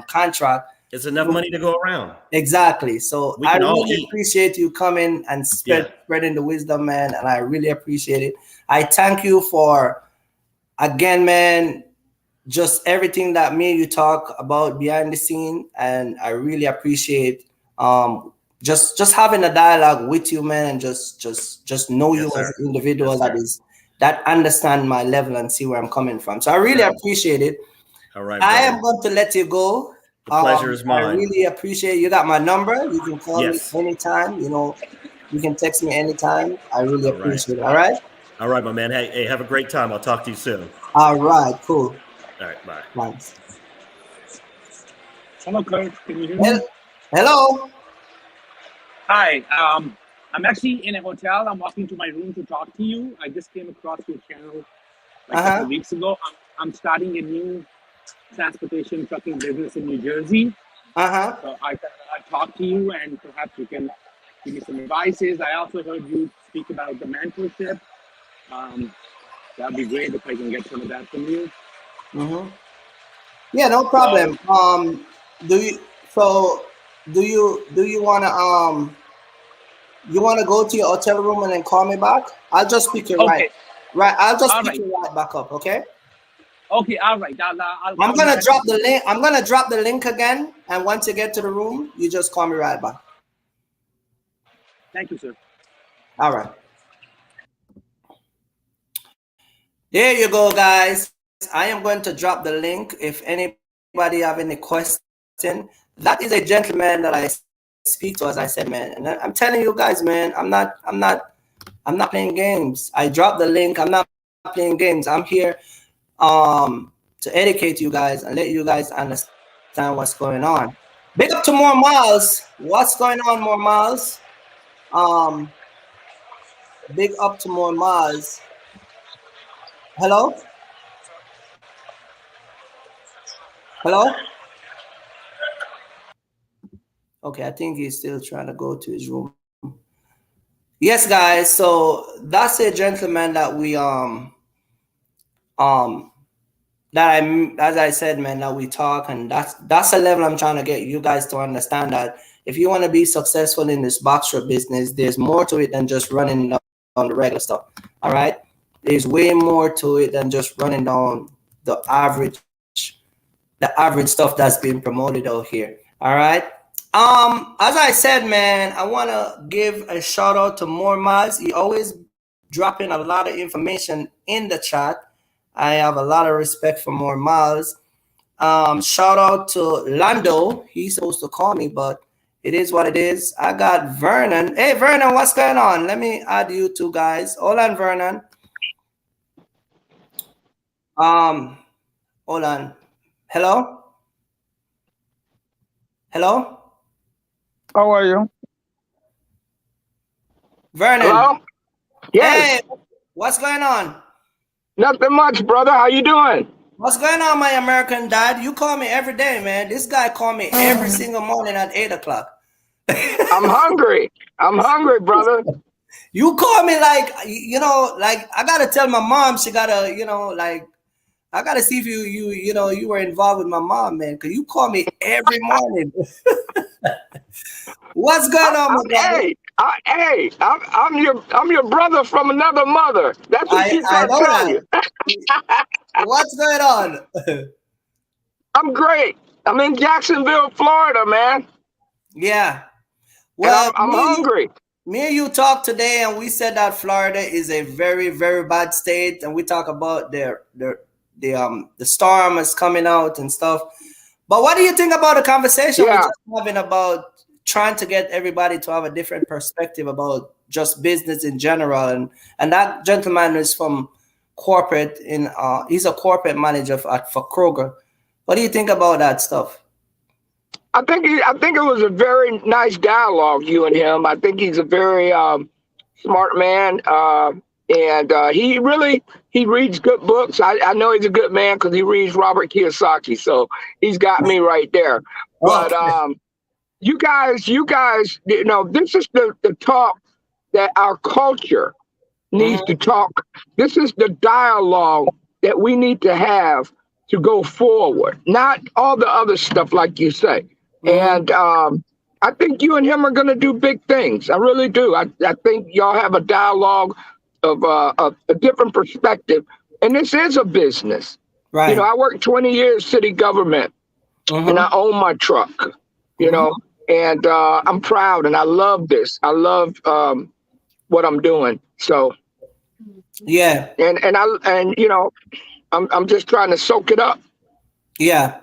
Speaker 2: contract?
Speaker 3: It's enough money to go around.
Speaker 2: Exactly. So
Speaker 3: We
Speaker 2: I
Speaker 3: can all
Speaker 2: really
Speaker 3: eat.
Speaker 2: appreciate you coming and spreading the wisdom, man. And I really appreciate it. I thank you for, again, man, just everything that me and you talk about behind the scene. And I really appreciate just having a dialogue with you, man, and just know you as an individual that understand my level and see where I'm coming from. So I really appreciate it.
Speaker 3: All right,
Speaker 2: I am going to let you go.
Speaker 3: The pleasure is mine.
Speaker 2: I really appreciate it. You got my number. You can call me anytime. You know, you can text me anytime. I really appreciate it. All right.
Speaker 3: All right, my man. Hey, have a great time. I'll talk to you soon.
Speaker 2: All right. Cool.
Speaker 3: All right. Bye.
Speaker 2: Thanks.
Speaker 4: Hello, Kurt. Can you hear me?
Speaker 2: Hello.
Speaker 4: Hi. I'm actually in a hotel. I'm walking to my room to talk to you. I just came across your channel like a couple weeks ago. I'm starting a new transportation trucking business in New Jersey. So I talked to you, and perhaps you can give me some advices. I also heard you speak about the mentorship. That'd be great if I can get some of that from you.
Speaker 2: Yeah, no problem. Do you want to go to your hotel room and then call me back? I'll just pick you right. I'll just pick you right back up. Okay.
Speaker 4: Okay. All right.
Speaker 2: I'm gonna drop the link. I'm gonna drop the link again, and once you get to the room, you just call me right back.
Speaker 4: Thank you, sir.
Speaker 2: All right. There you go, guys. I am going to drop the link. If anybody have any question, that is a gentleman that I speak to, as I said, man. And I'm telling you guys, man, I'm not playing games. I dropped the link. I'm not playing games. I'm here to educate you guys and let you guys understand what's going on. Big up to More Miles. What's going on, More Miles? Big up to More Miles. Hello? Hello? Okay, I think he's still trying to go to his room. Yes, guys. So that's a gentleman that we as I said, man, that we talk, and that's a level I'm trying to get you guys to understand that if you want to be successful in this box shop business, there's more to it than just running down the regular stuff. All right, there's way more to it than just running down the average stuff that's being promoted out here. All right. As I said, man, I want to give a shout out to More Miles. He always dropping a lot of information in the chat. I have a lot of respect for More Miles. Shout out to Lando. He's supposed to call me, but it is what it is. I got Vernon. Hey, Vernon, what's going on? Let me add you two guys. Hold on, Vernon.
Speaker 1: Hold on. Hello? Hello?
Speaker 5: How are you?
Speaker 1: Vernon.
Speaker 5: Hello? Yes.
Speaker 1: Hey, what's going on?
Speaker 5: Nothing much, brother. How you doing?
Speaker 1: What's going on, my American dad? You call me every day, man. This guy call me every single morning at 8 o'clock.
Speaker 5: I'm hungry. I'm hungry, brother.
Speaker 1: You call me like, you know, like I gotta tell my mom. She gotta, you know, like I gotta see if you were involved with my mom, man. Cause you call me every morning. What's going on, my brother?
Speaker 5: Hey, I'm your brother from another mother. That's what she's
Speaker 1: I
Speaker 5: gonna
Speaker 1: know
Speaker 5: tell
Speaker 1: that.
Speaker 5: you.
Speaker 1: What's going on?
Speaker 5: I'm great. I'm in Jacksonville, Florida, man.
Speaker 1: Yeah.
Speaker 5: And
Speaker 1: Well,
Speaker 5: I'm hungry.
Speaker 1: me and you talked today, and we said that Florida is a very, very bad state, and we talk about the storm is coming out and stuff. But what do you think about the conversation we're
Speaker 5: Yeah.
Speaker 1: just having about trying to get everybody to have a different perspective about just business in general? And that gentleman is from corporate he's a corporate manager for Kroger. What do you think about that stuff?
Speaker 5: I think it was a very nice dialogue, you and him. I think he's a very smart man, and he reads good books. I know he's a good man because he reads Robert Kiyosaki, so he's got me right there. But you guys, you know, this is the talk that our culture needs to talk. This is the dialogue that we need to have to go forward, not all the other stuff like you say. And I think you and him are going to do big things. I really do. I think y'all have a dialogue of a different perspective. And this is a business.
Speaker 1: Right.
Speaker 5: You know, I worked 20 years city government and I own my truck, you know, and I'm proud and I love this. I love what I'm doing. So,
Speaker 1: yeah.
Speaker 5: And you know, I'm just trying to soak it up.
Speaker 1: Yeah.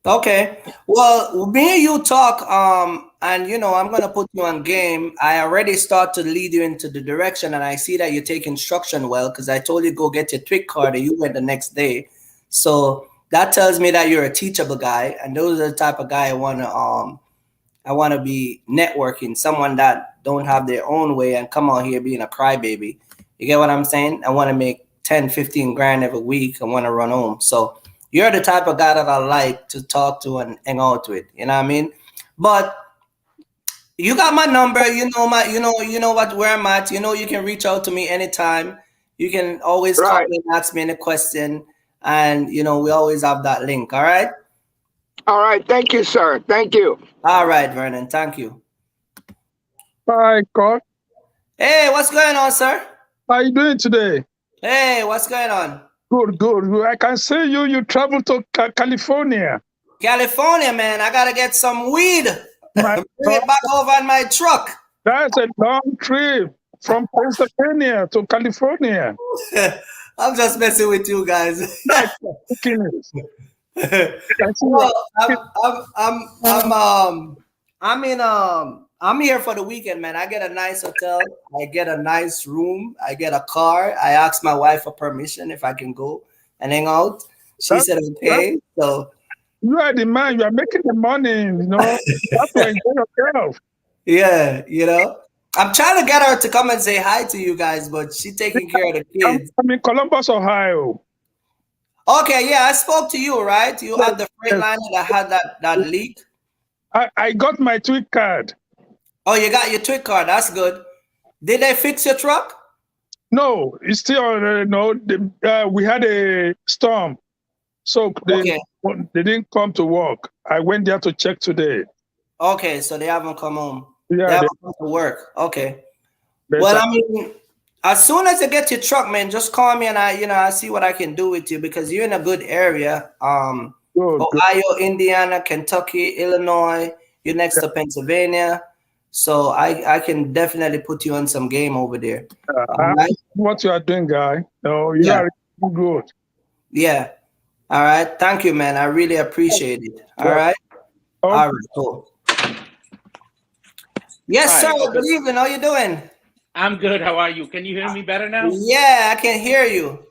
Speaker 1: Okay. Well, me and you talk, and you know, I'm gonna put you on game. I already start to lead you into the direction, and I see that you take instruction well, because I told you go get your TWIC card, and you went the next day. So that tells me that you're a teachable guy, and those are the type of guy I wanna be networking, someone that don't have their own way and come out here being a crybaby. You get what I'm saying? I want to make 10, 15 grand every week. I want to run home. So you're the type of guy that I like to talk to and hang out with. You know what I mean? But you got my number. You know what where I'm at. You know you can reach out to me anytime. You can always call me and ask me any question. And you know we always have that link. All right.
Speaker 5: All right. Thank you, sir. Thank you.
Speaker 1: All right, Vernon. Thank you.
Speaker 5: Bye, God.
Speaker 1: Hey, what's going on, sir?
Speaker 5: How you doing today?
Speaker 1: Hey, what's going on?
Speaker 5: Good. I can see you travel to California.
Speaker 1: California, man. I gotta get some weed.
Speaker 5: Bring
Speaker 1: it back over in my truck.
Speaker 5: That's a long trip from Pennsylvania to California.
Speaker 1: I'm just messing with you guys. Well, I'm here for the weekend, man. I get a nice hotel, I get a nice room, I get a car. I asked my wife for permission if I can go and hang out. She said okay. So
Speaker 5: you are the man, you are making the money, you know. You have to enjoy yourself.
Speaker 1: Yeah, you know. I'm trying to get her to come and say hi to you guys, but she's taking care of the kids.
Speaker 5: I'm in Columbus, Ohio.
Speaker 1: Okay, yeah, I spoke to you, right? You had the freight liner that had that leak.
Speaker 5: I got my TWIC card.
Speaker 1: Oh, you got your TWIC card. That's good. Did they fix your truck?
Speaker 5: No, it's still we had a storm, so they didn't come to work. I went there to check today.
Speaker 1: Okay, so they haven't come home.
Speaker 5: Yeah,
Speaker 1: they haven't come to work. Okay. Well, I mean, as soon as you get your truck, man, just call me and I see what I can do with you because you're in a good area. Ohio, Indiana, Kentucky, Illinois. You're next to Pennsylvania. So I can definitely put you on some game over there.
Speaker 5: Right? What you are doing, guy. No, you are good.
Speaker 1: Yeah. All right. Thank you, man. I really appreciate it. All right. All right. Cool. Yes, sir. Good evening. How you doing?
Speaker 4: I'm good. How are you? Can you hear me better now?
Speaker 1: Yeah, I can hear you.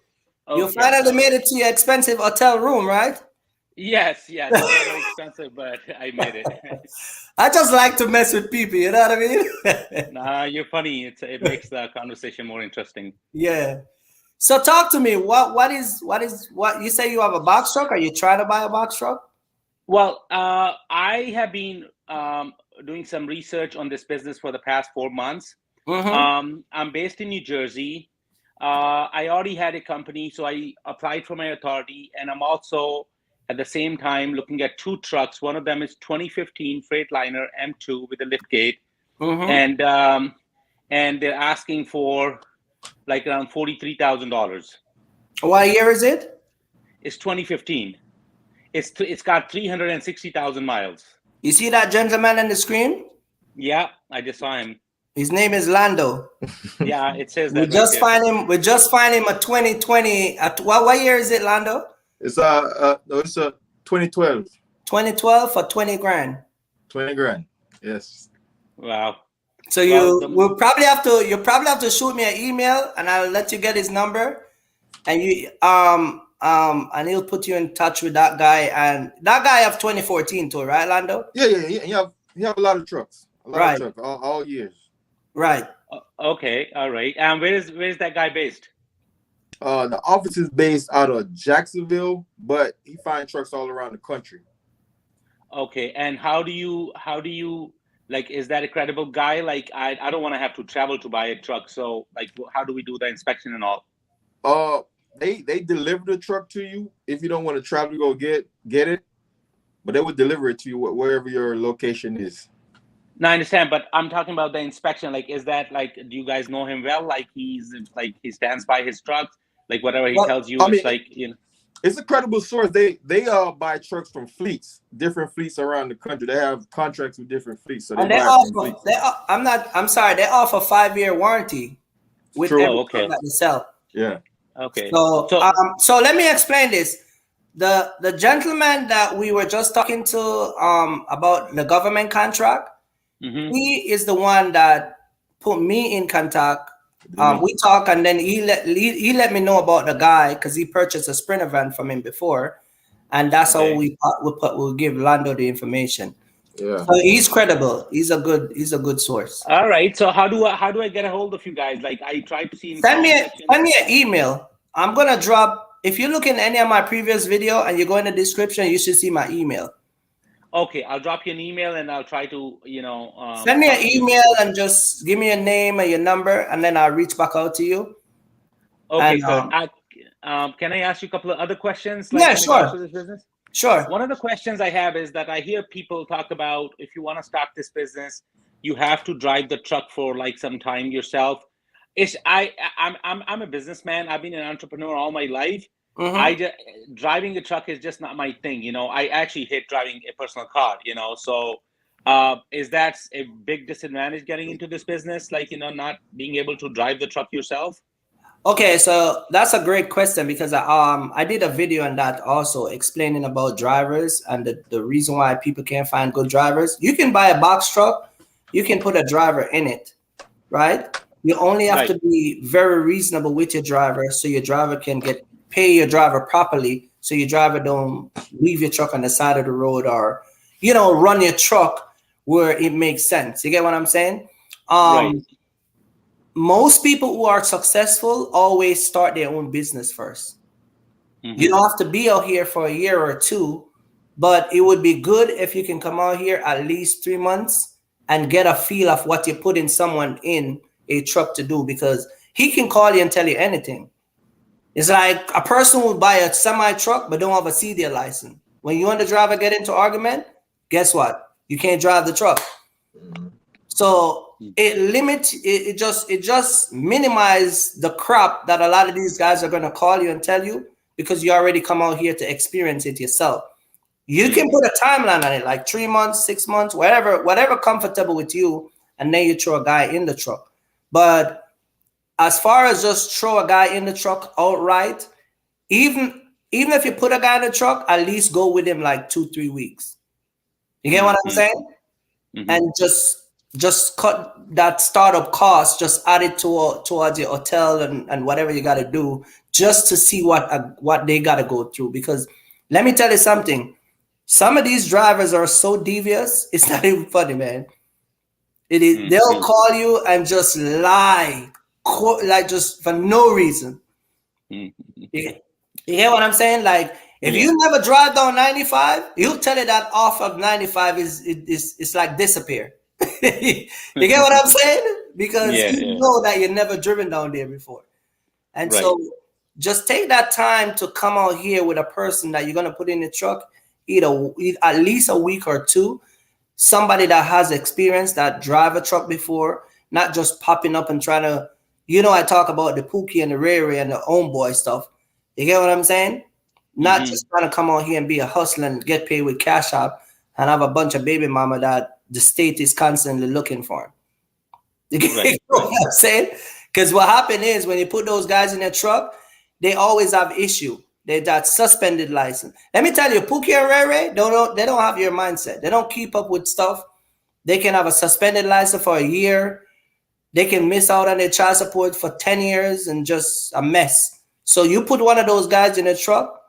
Speaker 1: You finally made it to your expensive hotel room, right?
Speaker 4: Yes, it was very expensive, but I made it.
Speaker 1: I just like to mess with people, you know what I mean?
Speaker 4: Nah, you're funny. It makes the conversation more interesting.
Speaker 1: Yeah. So talk to me. What you say you have a box truck? Are you trying to buy a box truck?
Speaker 4: Well, I have been doing some research on this business for the past 4 months. I'm based in New Jersey. I already had a company, so I applied for my authority, and I'm also at the same time looking at 2 trucks. One of them is 2015 Freightliner M2 with a liftgate, and they're asking for like around $43,000.
Speaker 1: What year is it?
Speaker 4: It's 2015. It's got 360,000 miles.
Speaker 1: You see that gentleman on the screen?
Speaker 4: Yeah, I just saw him.
Speaker 1: His name is Lando.
Speaker 4: Yeah, it says that.
Speaker 1: We just find him a 2020. What year is it, Lando?
Speaker 6: It's 2012.
Speaker 1: 2012 for 20 grand.
Speaker 6: 20 grand. Yes.
Speaker 4: Wow.
Speaker 1: So you'll probably have to shoot me an email, and I'll let you get his number, and and he'll put you in touch with that guy. And that guy have 2014 too, right, Lando?
Speaker 6: Yeah. You have a lot of trucks. A lot of trucks all years.
Speaker 1: Right.
Speaker 4: Okay. All right. And where is that guy based?
Speaker 6: The office is based out of Jacksonville, but he finds trucks all around the country.
Speaker 4: Okay. And how do you like? Is that a credible guy? Like, I don't want to have to travel to buy a truck. So, like, how do we do the inspection and all?
Speaker 6: They deliver the truck to you if you don't want to travel to go get it, but they would deliver it to you wherever your location is.
Speaker 4: No, I understand, but I'm talking about the inspection. Like, is that like, do you guys know him well? Like, he stands by his trucks. Like, whatever he tells you, it's like, you know.
Speaker 6: It's a credible source. They buy trucks from fleets, different fleets around the country. They have contracts with different fleets, so they offer.
Speaker 1: I'm sorry. They offer 5-year warranty with every truck that they sell.
Speaker 6: Yeah.
Speaker 4: Okay.
Speaker 1: So let me explain this. The gentleman that we were just talking to about the government contract, he is the one that put me in contact. We talk, and then he let me know about the guy because he purchased a Sprinter van from him before, and that's how we'll give Lando the information.
Speaker 6: Yeah.
Speaker 1: So he's credible. He's a good source.
Speaker 4: All right. So how do I get a hold of you guys? Like, I tried to see.
Speaker 1: Send me an email. I'm gonna drop. If you look in any of my previous video and you go in the description, you should see my email.
Speaker 4: Okay, I'll drop you an email and I'll try to,
Speaker 1: send me an email and just give me your name and your number, and then I'll reach back out to you.
Speaker 4: Okay, so can I ask you a couple of other questions?
Speaker 1: Yeah, sure.
Speaker 4: To this business?
Speaker 1: Sure.
Speaker 4: One of the questions I have is that I hear people talk about, if you want to start this business, you have to drive the truck for like some time yourself. I'm a businessman. I've been an entrepreneur all my life. Driving a truck is just not my thing. I actually hate driving a personal car. So is that a big disadvantage getting into this business? Like, not being able to drive the truck yourself?
Speaker 1: Okay, so that's a great question, because I did a video on that also, explaining about drivers and the reason why people can't find good drivers. You can buy a box truck, you can put a driver in it, right? You only have to be very reasonable with your driver, so your driver can pay your driver properly, so your driver don't leave your truck on the side of the road, or run your truck where it makes sense. You get what I'm saying? Most people who are successful always start their own business first. You don't have to be out here for a year or two, but it would be good if you can come out here at least 3 months and get a feel of what you're putting someone in a truck to do, because he can call you and tell you anything. It's like a person will buy a semi truck but don't have a CDL license. When you and the driver get into argument, guess what? You can't drive the truck. So it just minimizes the crap that a lot of these guys are going to call you and tell you, because you already come out here to experience it yourself. You can put a timeline on it, like 3 months, 6 months, whatever comfortable with you, and then you throw a guy in the truck. But as far as just throw a guy in the truck outright, even if you put a guy in the truck, at least go with him like 2-3 weeks. You get what I'm saying? And just just cut that startup cost, just add it towards your hotel and whatever you got to do, just to see what they got to go through. Because let me tell you something, some of these drivers are so devious, it's not even funny, man. It is. They'll call you and just lie, like just for no reason. You hear what I'm saying? Like, if you never drive down 95, he'll tell you that off of 95 is like disappear. You get what I'm saying? Because you know that you've never driven down there before. And so just take that time to come out here with a person that you're going to put in the truck, either at least a week or two, somebody that has experience, that drive a truck before, not just popping up and trying to, I talk about the Pookie and the Ray Ray and the Homeboy stuff. You get what I'm saying? Not just trying to come out here and be a hustler and get paid with Cash App and have a bunch of baby mama that the state is constantly looking for. You get what I'm saying? Because what happened is when you put those guys in a truck, they always have issue. They that suspended license. Let me tell you, Pookie and Ray Ray, they don't have your mindset. They don't keep up with stuff. They can have a suspended license for a year. They can miss out on their child support for 10 years and just a mess. So you put one of those guys in a truck,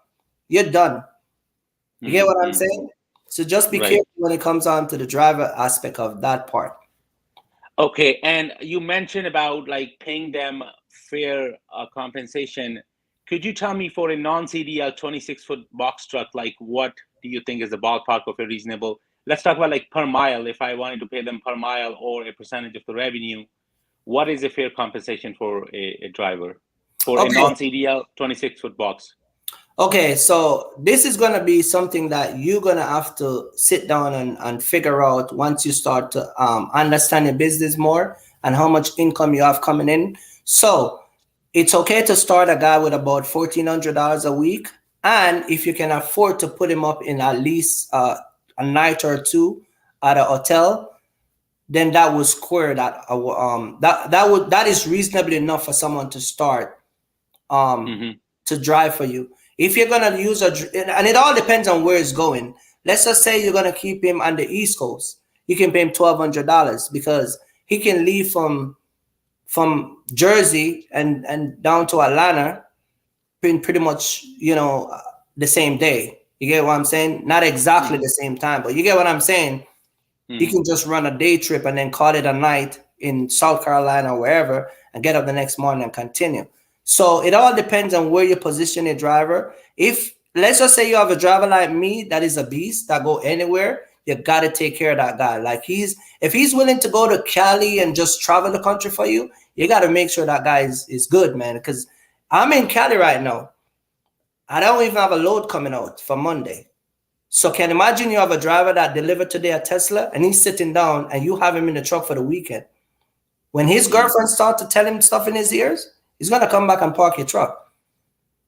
Speaker 1: you're done. You get what I'm saying? So just be careful when it comes on to the driver aspect of that part.
Speaker 4: Okay, and you mentioned about like paying them fair compensation. Could you tell me for a non-CDL 26-foot box truck, like what do you think is the ballpark of a reasonable? Let's talk about like per mile. If I wanted to pay them per mile or a percentage of the revenue, what is a fair compensation for a driver for a non-CDL 26-foot box?
Speaker 1: Okay, so this is going to be something that you're going to have to sit down and figure out once you start to understand your business more and how much income you have coming in. So it's okay to start a guy with about $1,400 a week. And if you can afford to put him up in at least a night or two at a hotel, then that will square that. That is reasonably enough for someone to start to drive for you. If you're gonna use and it all depends on where it's going. Let's just say you're gonna keep him on the East Coast. You can pay him $1,200 because he can leave from Jersey and down to Atlanta in pretty much the same day. You get what I'm saying? Not exactly the same time, but you get what I'm saying. You can just run a day trip and then call it a night in South Carolina or wherever and get up the next morning and continue. So it all depends on where you position a driver. If let's just say you have a driver like me that is a beast that go anywhere, you got to take care of that guy. Like if he's willing to go to Cali and just travel the country for you, you got to make sure that guy is good, man. Because I'm in Cali right now. I don't even have a load coming out for Monday. So can imagine you have a driver that delivered today a Tesla and he's sitting down and you have him in the truck for the weekend. When his girlfriend starts to tell him stuff in his ears, he's going to come back and park your truck.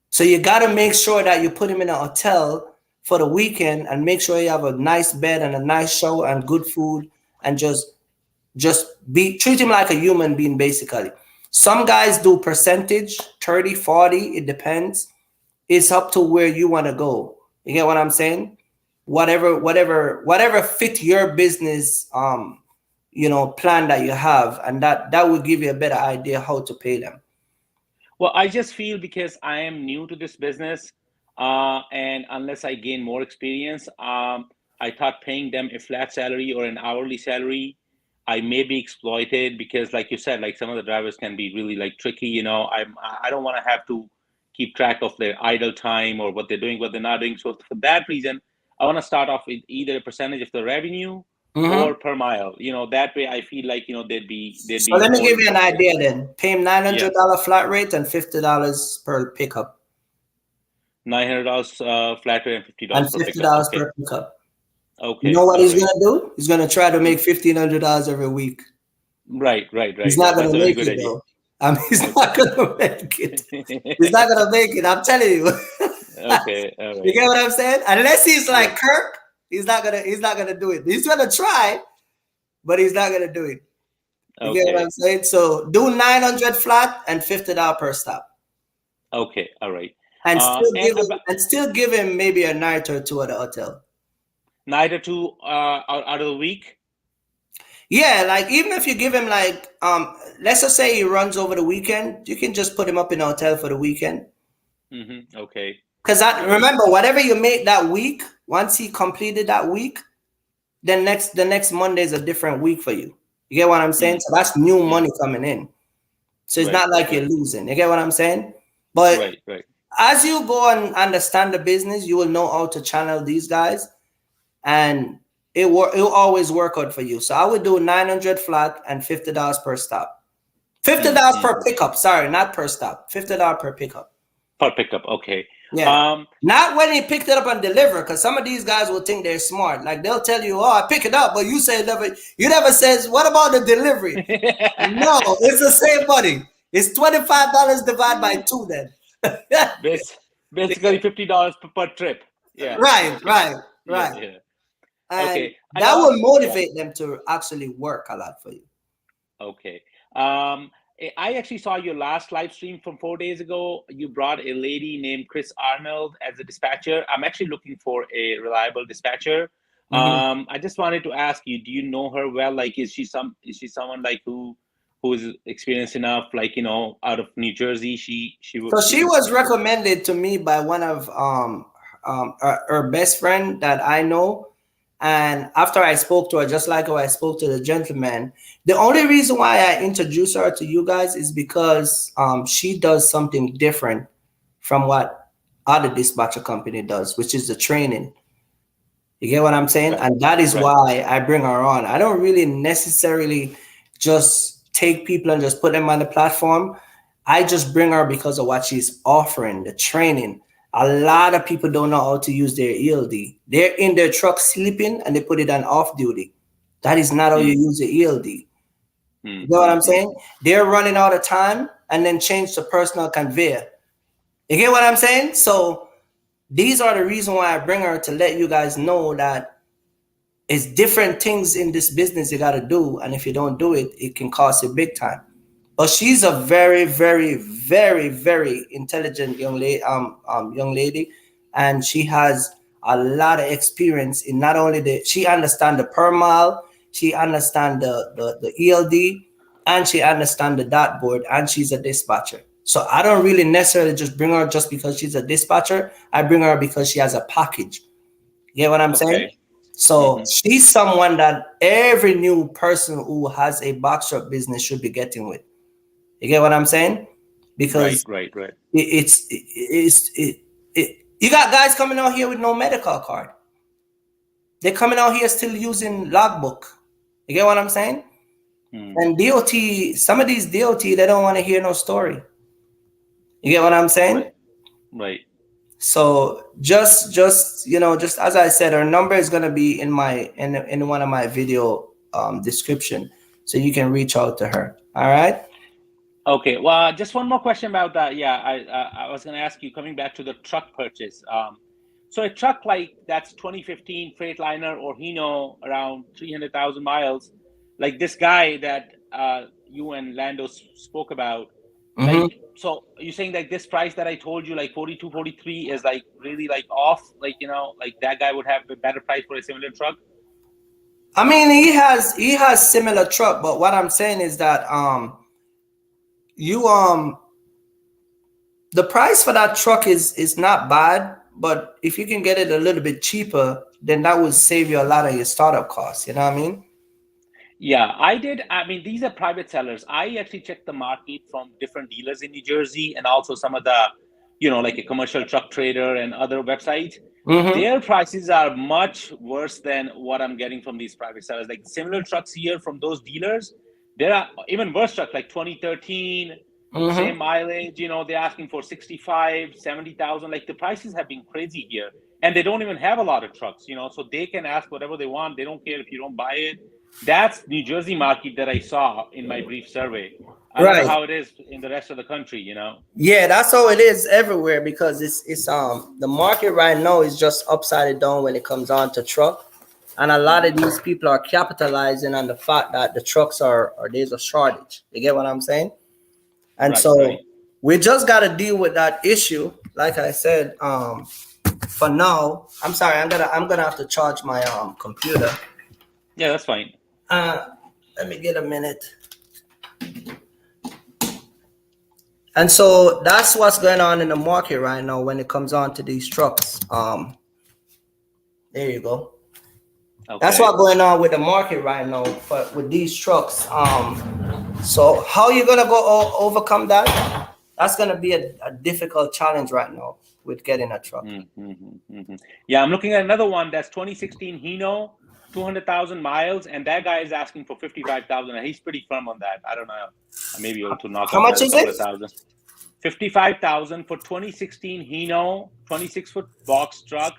Speaker 1: So you got to make sure that you put him in a hotel for the weekend and make sure you have a nice bed and a nice shower and good food and just treat him like a human being, basically. Some guys do percentage, 30, 40, it depends. It's up to where you want to go. You get what I'm saying? Whatever fit your business plan that you have, and that will give you a better idea how to pay them.
Speaker 4: Well, I just feel because I am new to this business, and unless I gain more experience, I thought paying them a flat salary or an hourly salary, I may be exploited because, like you said, like some of the drivers can be really like tricky. I don't want to have to keep track of their idle time or what they're doing, what they're not doing. So for that reason, I want to start off with either a percentage of the revenue or per mile. That way I feel like they'd be.
Speaker 1: So let me give you an idea then. Pay him $900 flat rate and $50 per pickup.
Speaker 4: $900 flat rate and $50
Speaker 1: and
Speaker 4: per
Speaker 1: $50
Speaker 4: pickup.
Speaker 1: per pickup.
Speaker 4: Okay.
Speaker 1: You know what he's gonna do? He's gonna try to make $1,500 every week.
Speaker 4: Right.
Speaker 1: He's not gonna make it though. He's not gonna make it. He's not gonna make it. I'm telling you.
Speaker 4: Okay. All right.
Speaker 1: You get what I'm saying? Unless he's like Kirk, he's not gonna do it. He's gonna try, but he's not gonna do it. You get what I'm saying? So do $900 flat and $50 per stop.
Speaker 4: Okay. All right.
Speaker 1: And still give him maybe a night or two at the hotel.
Speaker 4: Night or two out of the week?
Speaker 2: Yeah, like even if you give him like let's just say he runs over the weekend, you can just put him up in a hotel for the weekend.
Speaker 4: Okay.
Speaker 2: Because remember, whatever you make that week, once he completed that week, then the next Monday is a different week for you. You get what I'm saying? So that's new money coming in. So it's not like you're losing. You get what I'm saying? But as you go and understand the business, you will know how to channel these guys, and it'll always work out for you. So I would do 900 flat and $50 per stop. $50 per pickup. Sorry, not per stop. $50 per pickup.
Speaker 4: Per pickup. Okay.
Speaker 2: Yeah. Not when he picked it up and deliver, because some of these guys will think they're smart. Like they'll tell you, "Oh, I pick it up," but you say you never says, "What about the delivery?" No, it's the same money. It's $25 divided by 2 then.
Speaker 4: Basically $50 per trip. Yeah.
Speaker 2: Right.
Speaker 4: Yeah.
Speaker 2: And
Speaker 4: okay.
Speaker 2: that will motivate them to actually work a lot for you.
Speaker 4: Okay. I actually saw your last live stream from 4 days ago. You brought a lady named Chris Arnold as a dispatcher. I'm actually looking for a reliable dispatcher. I just wanted to ask you, do you know her well? Like, is she someone like who is experienced enough, like, you know, out of New Jersey? She
Speaker 2: was recommended to me by one of her best friend that I know. And after I spoke to her, just like how I spoke to the gentleman, the only reason why I introduced her to you guys is because she does something different from what other dispatcher company does, which is the training. You get what I'm saying? And that is why I bring her on. I don't really necessarily just take people and just put them on the platform. I just bring her because of what she's offering, the training. A lot of people don't know how to use their ELD. They're in their truck sleeping and they put it on off duty. That is not how you use the ELD. You know what I'm saying? They're running out of time and then change to personal conveyor. You get what I'm saying? So these are the reason why I bring her, to let you guys know that it's different things in this business you got to do. And if you don't do it, it can cost you big time. But she's a very, very, very, very intelligent young lady, and she has a lot of experience in not only she understands the per mile, she understands the ELD, and she understands the dot board, and she's a dispatcher. So I don't really necessarily just bring her just because she's a dispatcher. I bring her because she has a package. You get what I'm saying? So she's someone that every new person who has a box truck business should be getting with. You get what I'm saying? Because you got guys coming out here with no medical card. They're coming out here still using logbook. You get what I'm saying? And DOT, some of these DOT, they don't want to hear no story. You get what I'm saying?
Speaker 4: Right.
Speaker 2: So just as I said, her number is gonna be in one of my video description, so you can reach out to her. All right.
Speaker 4: Okay. Well, just one more question about that. Yeah, I was gonna ask you, coming back to the truck purchase. So a truck like that's 2015 Freightliner or Hino, around 300,000 miles, like this guy that you and Lando spoke about. Like, so you're saying that this price that I told you, like 42, 43, is like really like off? Like, you know, like that guy would have a better price for a similar truck?
Speaker 2: I mean, he has similar truck, but what I'm saying is that the price for that truck is not bad, but if you can get it a little bit cheaper, then that would save you a lot of your startup costs. You know what I mean?
Speaker 4: Yeah, I did. I mean, these are private sellers. I actually checked the market from different dealers in New Jersey, and also some of the, you know, like a Commercial Truck Trader and other websites. Their prices are much worse than what I'm getting from these private sellers. Like similar trucks here from those dealers, there are even worse trucks, like 2013, same mileage, you know, they're asking for 65, 70,000. Like the prices have been crazy here, and they don't even have a lot of trucks, you know, so they can ask whatever they want. They don't care if you don't buy it. That's New Jersey market that I saw in my brief survey. I don't know how it is in the rest of the country, you know?
Speaker 2: Yeah, that's how it is everywhere, because it's the market right now is just upside down when it comes on to truck. And a lot of these people are capitalizing on the fact that the trucks there's a shortage. You get what I'm saying? And we just got to deal with that issue. Like I said, for now, I'm sorry, I'm gonna have to charge my computer.
Speaker 4: Yeah, that's fine.
Speaker 2: Let me get a minute. And so that's what's going on in the market right now when it comes on to these trucks. There you go. Okay. That's what's going on with the market right now with these trucks. So how are you gonna go overcome that? That's gonna be a difficult challenge right now with getting a truck.
Speaker 4: Yeah, I'm looking at another one that's 2016 Hino, 200,000 miles, and that guy is asking for 55,000, and he's pretty firm on that. I don't know. I may be able to knock
Speaker 2: how much is it?
Speaker 4: 55,000 for 2016 Hino, 26-foot box truck,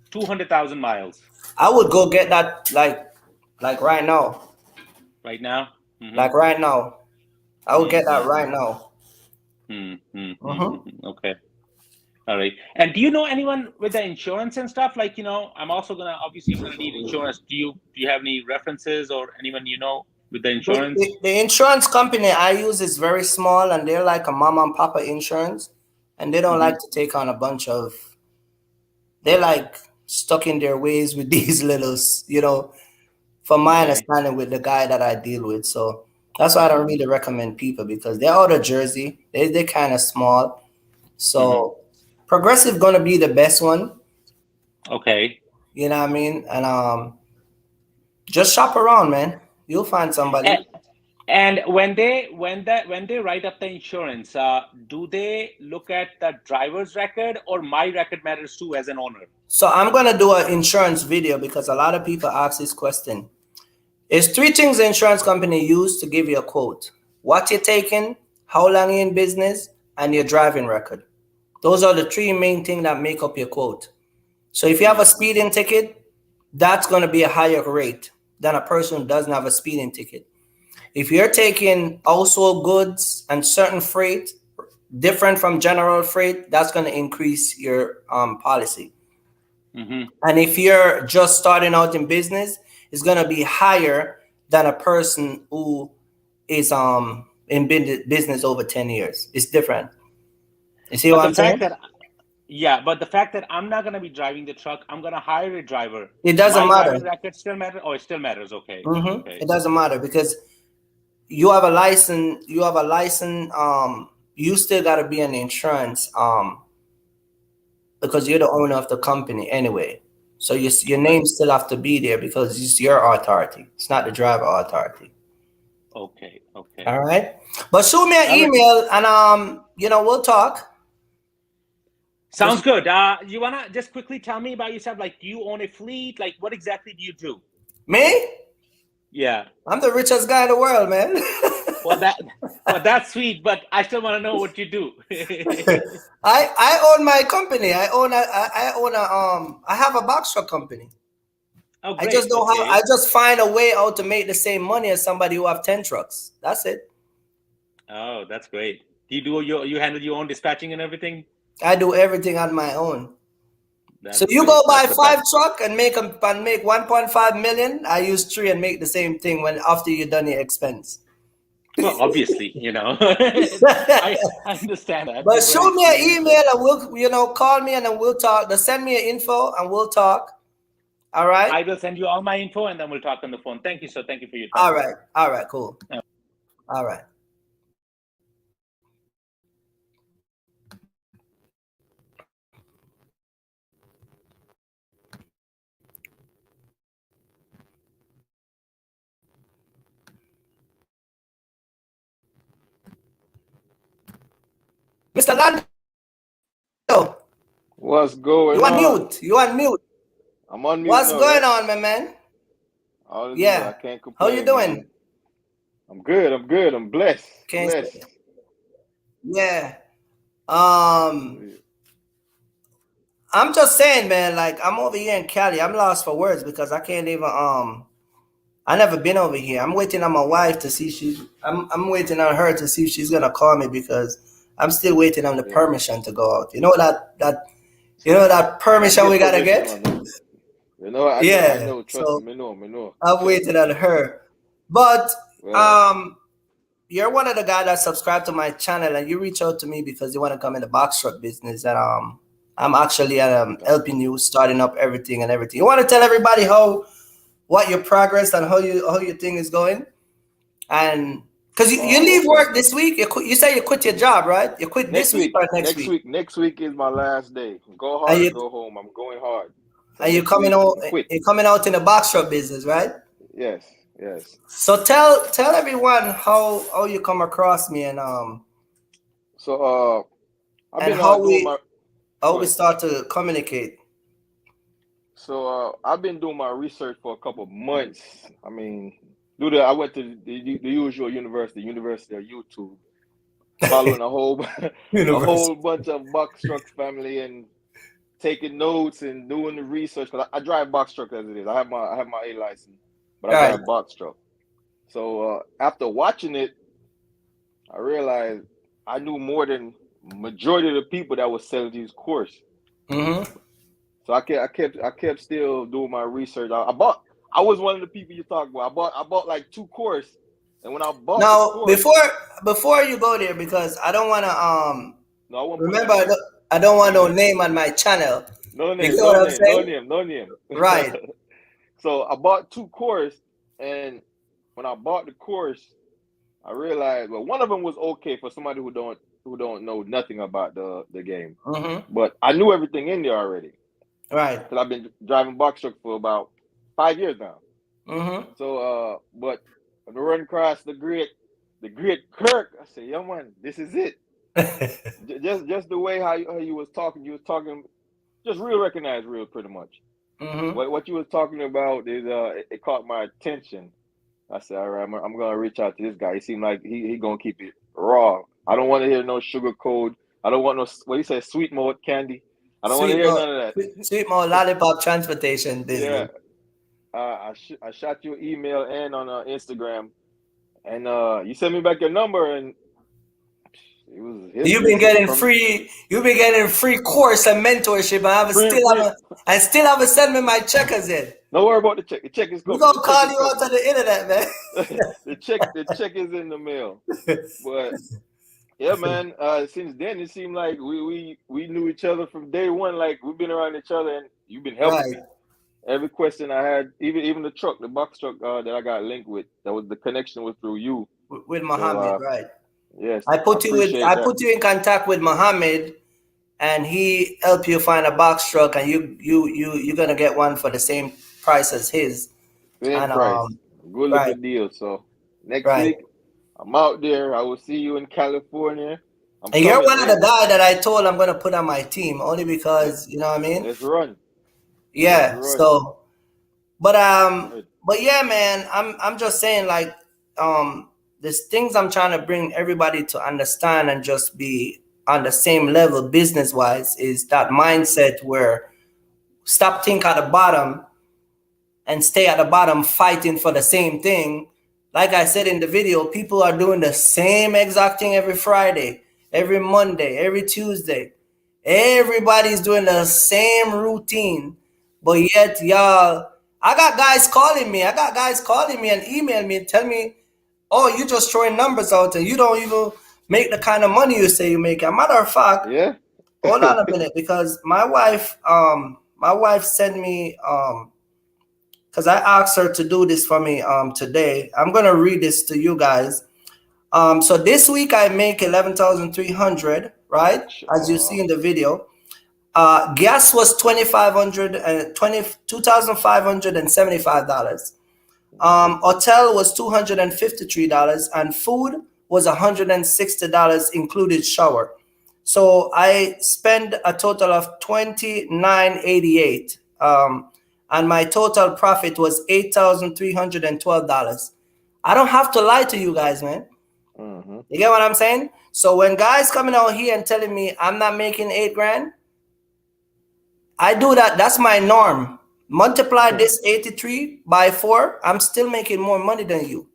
Speaker 4: 200,000 miles.
Speaker 2: I would go get that like right now.
Speaker 4: Right now?
Speaker 2: Like right now. I would get that right now.
Speaker 4: Okay. All right. And do you know anyone with the insurance and stuff? Like, you know, I'm also obviously gonna need insurance. Do you have any references or anyone you know with the insurance?
Speaker 2: The insurance company I use is very small, and they're like a mama and papa insurance, and they don't like to take on a bunch of. They're like stuck in their ways with these littles, you know, from my understanding with the guy that I deal with. So that's why I don't really recommend people, because they're out of Jersey. They're kind of small. So Progressive going to be the best one.
Speaker 4: Okay.
Speaker 2: You know what I mean? And just shop around, man. You'll find somebody.
Speaker 4: And when they write up the insurance, do they look at the driver's record, or my record matters too as an owner?
Speaker 2: So I'm going to do an insurance video, because a lot of people ask this question. There's 3 things the insurance company use to give you a quote: what you're taking, how long you're in business, and your driving record. Those are the 3 main things that make up your quote. So if you have a speeding ticket, that's going to be a higher rate than a person who doesn't have a speeding ticket. If you're taking household goods and certain freight, different from general freight, that's going to increase your policy. And if you're just starting out in business, it's going to be higher than a person who is in business over 10 years. It's different. You see what I'm saying?
Speaker 4: Yeah, but the fact that I'm not going to be driving the truck, I'm going to hire a driver.
Speaker 2: It doesn't matter.
Speaker 4: Driving record still matter? Oh, it still matters. Okay. Okay.
Speaker 2: It doesn't matter, because you have a license. You still got to be on insurance because you're the owner of the company anyway. So your name still have to be there, because it's your authority. It's not the driver authority.
Speaker 4: Okay.
Speaker 2: All right. But shoot me an email, and we'll talk.
Speaker 4: Sounds good. You wanna just quickly tell me about yourself? Like, do you own a fleet? Like, what exactly do you do?
Speaker 2: Me?
Speaker 4: Yeah.
Speaker 2: I'm the richest guy in the world, man.
Speaker 4: Well, that's sweet, but I still want to know what you do.
Speaker 2: I own my company. I have a box truck company.
Speaker 4: Oh, great.
Speaker 2: I just don't have. I just find a way out to make the same money as somebody who have 10 trucks. That's it.
Speaker 4: Oh, that's great. Do you handle your own dispatching and everything?
Speaker 2: I do everything on my own. So you go buy 5 truck and make 1.5 million. I use 3 and make the same thing after you done your expense.
Speaker 4: Well, obviously, I understand that.
Speaker 2: But shoot me an email, and we'll call me, and then we'll talk. Just send me an info and we'll talk. All right.
Speaker 4: I will send you all my info, and then we'll talk on the phone. Thank you, sir. Thank you for your time.
Speaker 2: All right. Cool. Yeah. All right. Mr. Lando.
Speaker 6: What's going on?
Speaker 2: You on mute.
Speaker 6: I'm on mute.
Speaker 2: What's going on, my man?
Speaker 6: Yeah. I can't complain.
Speaker 2: How you doing?
Speaker 6: Man. I'm good. I'm blessed. Blessed.
Speaker 2: Yeah. I'm just saying, man, like, I'm over here in Cali. I'm lost for words, because I can't even I never been over here. I'm waiting on my wife to see I'm waiting on her to see if she's gonna call me, because I'm still waiting on the permission to go out. You know that permission we gotta get?
Speaker 6: I know. Trust me, I know.
Speaker 2: I'm waiting on her. But you're one of the guys that subscribe to my channel, and you reach out to me because you want to come in the box truck business, and I'm actually helping you starting up everything. You want to tell everybody what your progress and how your thing is going? And because you leave work this week, you say you quit your job, right? You quit
Speaker 6: Next
Speaker 2: this week or next week?
Speaker 6: Next week is my last day. Go hard or go home. I'm going hard. So
Speaker 2: and you're coming out in the box truck business, right?
Speaker 6: Yes, yes.
Speaker 2: So tell everyone how you come across me and
Speaker 6: So I've been
Speaker 2: how
Speaker 6: doing
Speaker 2: we start to communicate.
Speaker 6: So I've been doing my research for a couple of months. I mean, I went to the usual University of YouTube, following a whole bunch of box truck family and taking notes and doing the research. Cause I drive box truck as it is. I have my A license, but I drive box truck. So after watching it, I realized I knew more than majority of the people that was selling these courses.
Speaker 2: Mm-hmm.
Speaker 6: So I kept still doing my research. I was one of the people you talk about. I bought like 2 courses, and when I bought
Speaker 2: before you go there, because I don't want to
Speaker 6: no, I won't
Speaker 2: remember I don't want no name on my channel.
Speaker 6: No name.
Speaker 2: Right.
Speaker 6: So I bought 2 courses, and when I bought the course, I realized one of them was okay for somebody who don't know nothing about the game.
Speaker 2: Mm-hmm.
Speaker 6: But I knew everything in there already.
Speaker 2: Right.
Speaker 6: Because I've been driving box truck for about 5 years now.
Speaker 2: Mm-hmm.
Speaker 6: So but when I run across the great Kirk, I said, "Yo, man, this is it." just the way how you was talking, just recognized real pretty much.
Speaker 2: Mm-hmm.
Speaker 6: What you was talking about is it caught my attention. I said, all right, I'm gonna reach out to this guy. He seemed like he gonna keep it raw. I don't want to hear no sugar code. I don't want no what he said, sweet malt candy. I don't want to hear none of that.
Speaker 2: Sweet malt lollipop transportation business.
Speaker 6: Yeah. I shot you an email and on Instagram, and you sent me back your number, and it was
Speaker 2: you've been getting free course and mentorship, and I still haven't sent me my checkers in.
Speaker 6: Don't worry about the check. The check is coming.
Speaker 2: We're gonna call you out on the internet, man.
Speaker 6: the check is in the mail. But yeah, man. Since then, it seemed like we knew each other from day one. Like we've been around each other, and you've been helping me. Every question I had, even the box truck that I got linked with, the connection was through you.
Speaker 2: With Muhammad, right?
Speaker 6: Yes.
Speaker 2: I put you in contact with Muhammad, and he helped you find a box truck, and you're gonna get one for the same price as his.
Speaker 6: Same price. Good looking deal. So next week I'm out there. I will see you in California.
Speaker 2: And you're one of the guys that I told I'm gonna put on my team, only because you know what I mean.
Speaker 6: Let's run.
Speaker 2: Yeah. So, but yeah, man. I'm just saying, like, there's things I'm trying to bring everybody to understand and just be on the same level business wise, is that mindset where stop think at the bottom and stay at the bottom fighting for the same thing. Like I said in the video, people are doing the same exact thing every Friday, every Monday, every Tuesday. Everybody's doing the same routine, but yet y'all, I got guys calling me and email me and tell me, oh, you just throwing numbers out and you don't even make the kind of money you say you make. A matter of fact, hold on a minute, because my wife sent me, because I asked her to do this for me today. I'm gonna read this to you guys. So this week I make 11,300, right? As you see in the video. Gas was $2,575. Hotel was $253, and food was $160, included shower. So I spend a total of $29.88. And my total profit was $8,312. I don't have to lie to you guys, man.
Speaker 6: Mm-hmm.
Speaker 2: You get what I'm saying? So when guys coming out here and telling me I'm not making $8,000, I do that. That's my norm. Multiply this 83 by 4. I'm still making more money than you.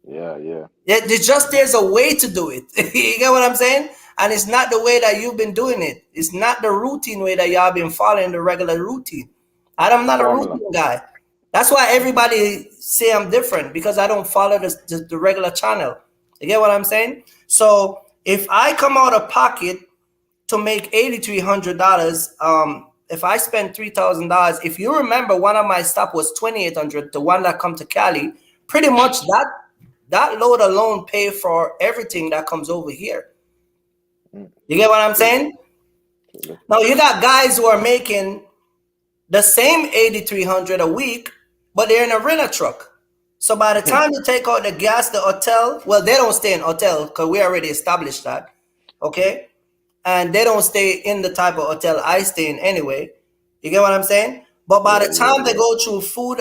Speaker 6: Yeah.
Speaker 2: There's a way to do it. You get what I'm saying? And it's not the way that you've been doing it. It's not the routine way that y'all been following, the regular routine. I'm not a routine guy. That's why everybody say I'm different, because I don't follow the regular channel. You get what I'm saying? So if I come out of pocket to make $8,300, if I spend $3,000, if you remember, one of my stop was $2,800, the one that come to Cali, pretty much that load alone pay for everything that comes over here. You get what I'm saying? Now you got guys who are making the same 8,300 a week, but they're in a rental truck. So by the time you take out the gas, the hotel, well, they don't stay in hotel because we already established that, okay? And they don't stay in the type of hotel I stay in anyway. You get what I'm saying? But by the time they go through food,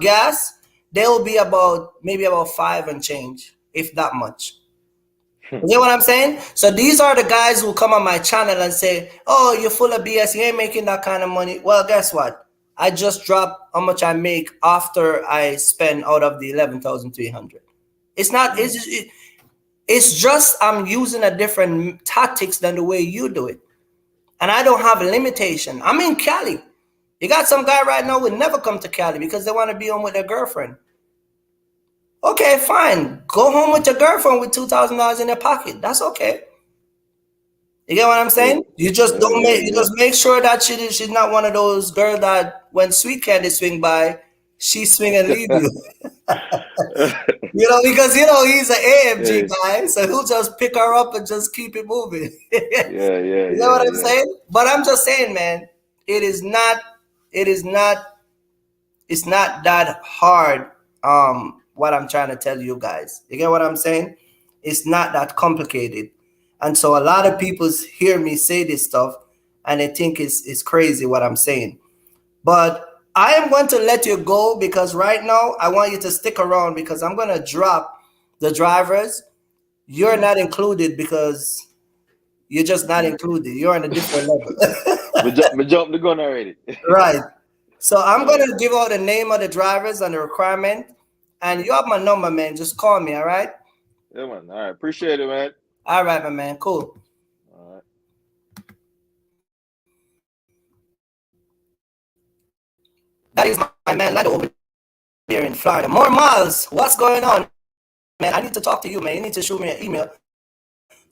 Speaker 2: gas, they'll be maybe about 5 and change, if that much. You get what I'm saying? So these are the guys who come on my channel and say, oh, you're full of BS, you ain't making that kind of money. Well, guess what? I just dropped how much I make after I spend out of the 11,300. It's not, it's just I'm using a different tactics than the way you do it. And I don't have a limitation. I'm in Cali. You got some guy right now would never come to Cali because they want to be home with their girlfriend. Okay, fine. Go home with your girlfriend with $2,000 in your pocket. That's okay. You get what I'm saying? You just don't make. You just make sure that she's not one of those girls that when Sweet Candy swing by, she swing and leave you. You know, because he's an AMG guy, so he'll just pick her up and just keep it moving. You know what I'm saying? But I'm just saying, man, it's not that hard. What I'm trying to tell you guys. You get what I'm saying? It's not that complicated. And so a lot of people hear me say this stuff and they think it's crazy what I'm saying. But I am going to let you go because right now I want you to stick around because I'm going to drop the drivers. You're not included because you're just not included. You're on a different level.
Speaker 6: We jumped the gun already.
Speaker 2: Right. So I'm going to give out the name of the drivers and the requirement. And you have my number, man. Just call me, all right?
Speaker 6: Yeah, man. All right. Appreciate it, man.
Speaker 2: All right, my man. Cool.
Speaker 6: All right.
Speaker 2: That is my man, Lado, over here in Florida. More Miles, what's going on? Man, I need to talk to you, man. You need to shoot me an email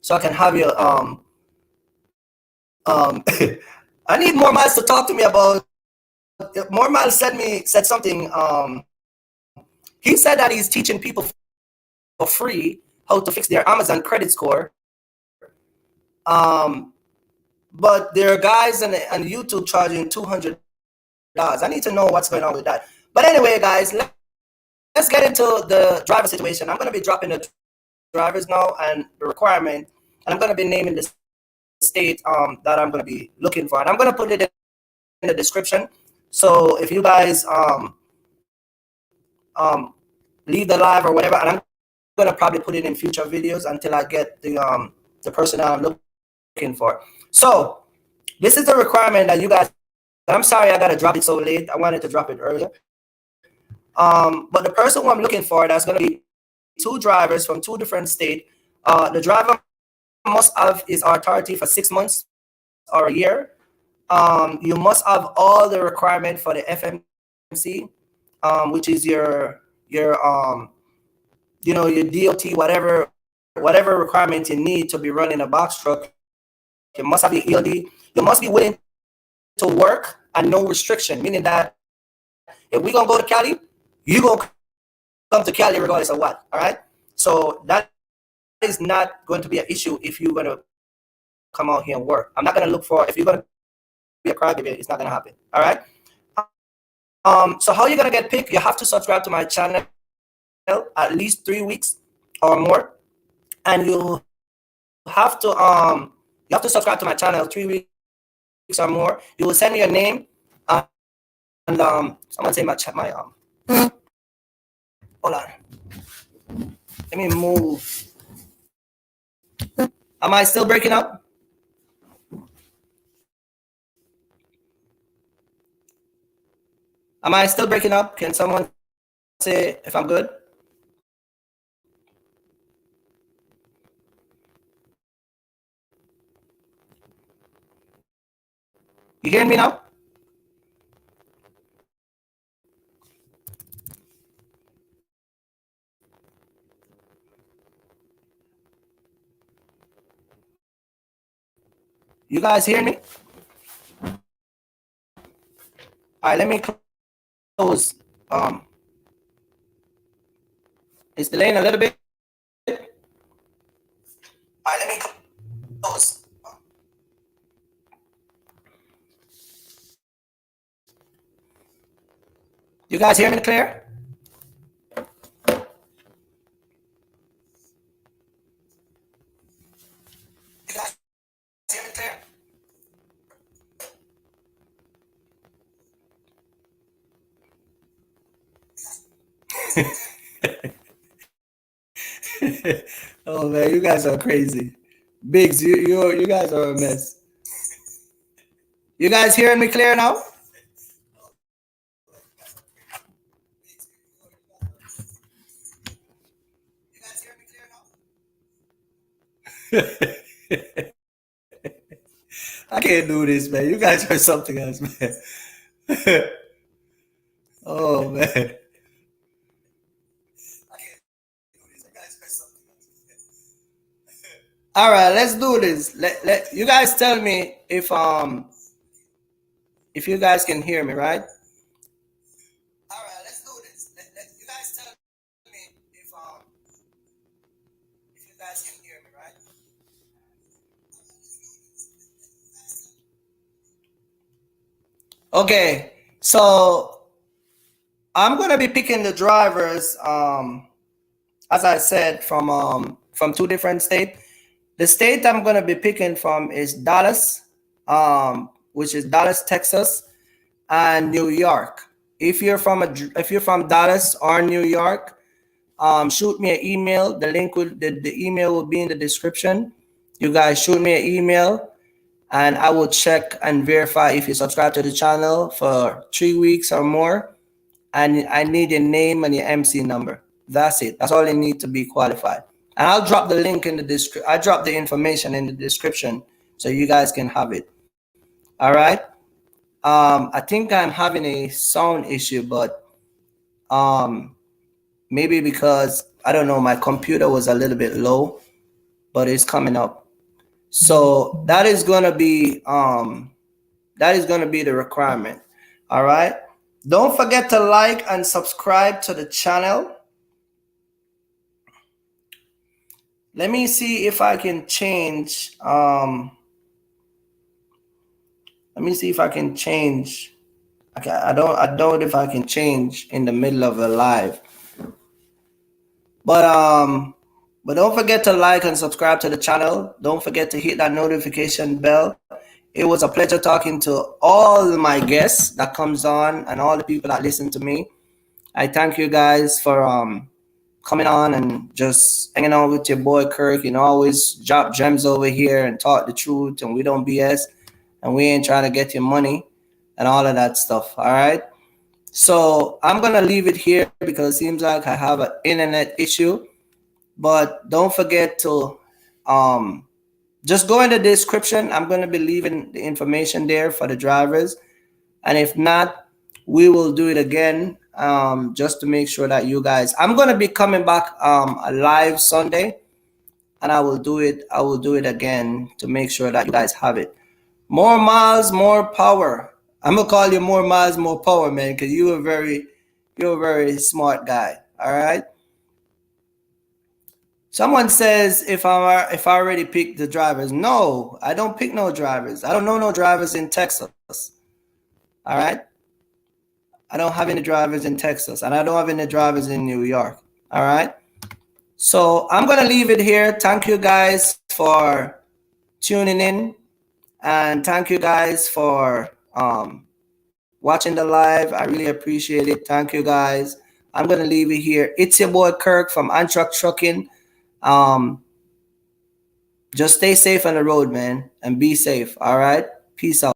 Speaker 2: so I can have your I need More Miles to talk to me about. More Miles said something. He said that he's teaching people for free how to fix their Amazon credit score. But there are guys on YouTube charging $200. I need to know what's going on with that. But anyway, guys, let's get into the driver situation. I'm going to be dropping the drivers now and the requirement, and I'm going to be naming the state that I'm going to be looking for, and I'm going to put it in the description. So if you guys leave the live or whatever, and I'm going to probably put it in future videos until I get the person that I'm looking for. So this is the requirement that you guys. I'm sorry I got to drop it so late. I wanted to drop it earlier. But the person who I'm looking for, that's going to be 2 drivers from 2 different states. The driver must have his authority for 6 months or a year. You must have all the requirement for the FMC, which is your DOT, whatever requirement you need to be running a box truck. You must have the ELD. You must be willing to work and no restriction, meaning that if we're going to go to Cali, you're going to come to Cali regardless of what, all right? So that is not going to be an issue if you're going to come out here and work. I'm not going to look for, if you're going to be a crybaby, it's not going to happen, all right? So how you're going to get picked, you have to subscribe to my channel at least 3 weeks or more, and you have to subscribe to my channel 3 weeks or more. You will send me your name, and someone say my hold on. Let me move. Am I still breaking up? Am I still breaking up? Can someone say if I'm good? You hearing me now? You guys hear me? All right, let me close. It's delaying a little bit. All right, let me close. You guys hear me clear? You guys hear me clear? Oh man, you guys are crazy. Biggs, you guys are a mess. You guys hearing me clear now? I can't do this, man. You guys are something else, man. Oh man. All right, let's do this. Let you guys tell me if you guys can hear me, right? All right, let's do this. You guys tell me if you guys can hear me, right? Okay, so I'm gonna be picking the drivers, as I said, from 2 different states. The state I'm gonna be picking from is Dallas, which is Dallas, Texas, and New York. If you're from Dallas or New York, shoot me an email. The link the email will be in the description. You guys shoot me an email, and I will check and verify if you subscribe to the channel for 3 weeks or more. And I need your name and your MC number. That's it. That's all you need to be qualified. And I'll drop the link in the description. I drop the information in the description so you guys can have it. All right. I think I'm having a sound issue, but maybe because I don't know, my computer was a little bit low, but it's coming up. So that is gonna be the requirement. All right. Don't forget to like and subscribe to the channel. Let me see if I can change. Let me see if I can change. Okay, I don't know if I can change in the middle of a live. But don't forget to like and subscribe to the channel. Don't forget to hit that notification bell. It was a pleasure talking to all my guests that comes on and all the people that listen to me. I thank you guys for coming on and just hanging out with your boy Kirk. You know, always drop gems over here and talk the truth, and we don't BS, and we ain't trying to get your money and all of that stuff. All right. So I'm gonna leave it here because it seems like I have an internet issue. But don't forget to just go in the description. I'm gonna be leaving the information there for the drivers, and if not, we will do it again. Just to make sure that you guys, I'm gonna be coming back a live Sunday, and I will do it again to make sure that you guys have it. More miles, more power. I'm gonna call you More Miles, More Power, man, because you're a very smart guy. All right. Someone says if I already picked the drivers. No, I don't pick no drivers. I don't know no drivers in Texas. All right. I don't have any drivers in Texas, and I don't have any drivers in New York. All right. So I'm gonna leave it here. Thank you guys for tuning in, and thank you guys for watching the live. I really appreciate it. Thank you guys. I'm gonna leave it here. It's your boy Kirk from Antruck Trucking. Just stay safe on the road, man, and be safe. All right. Peace out.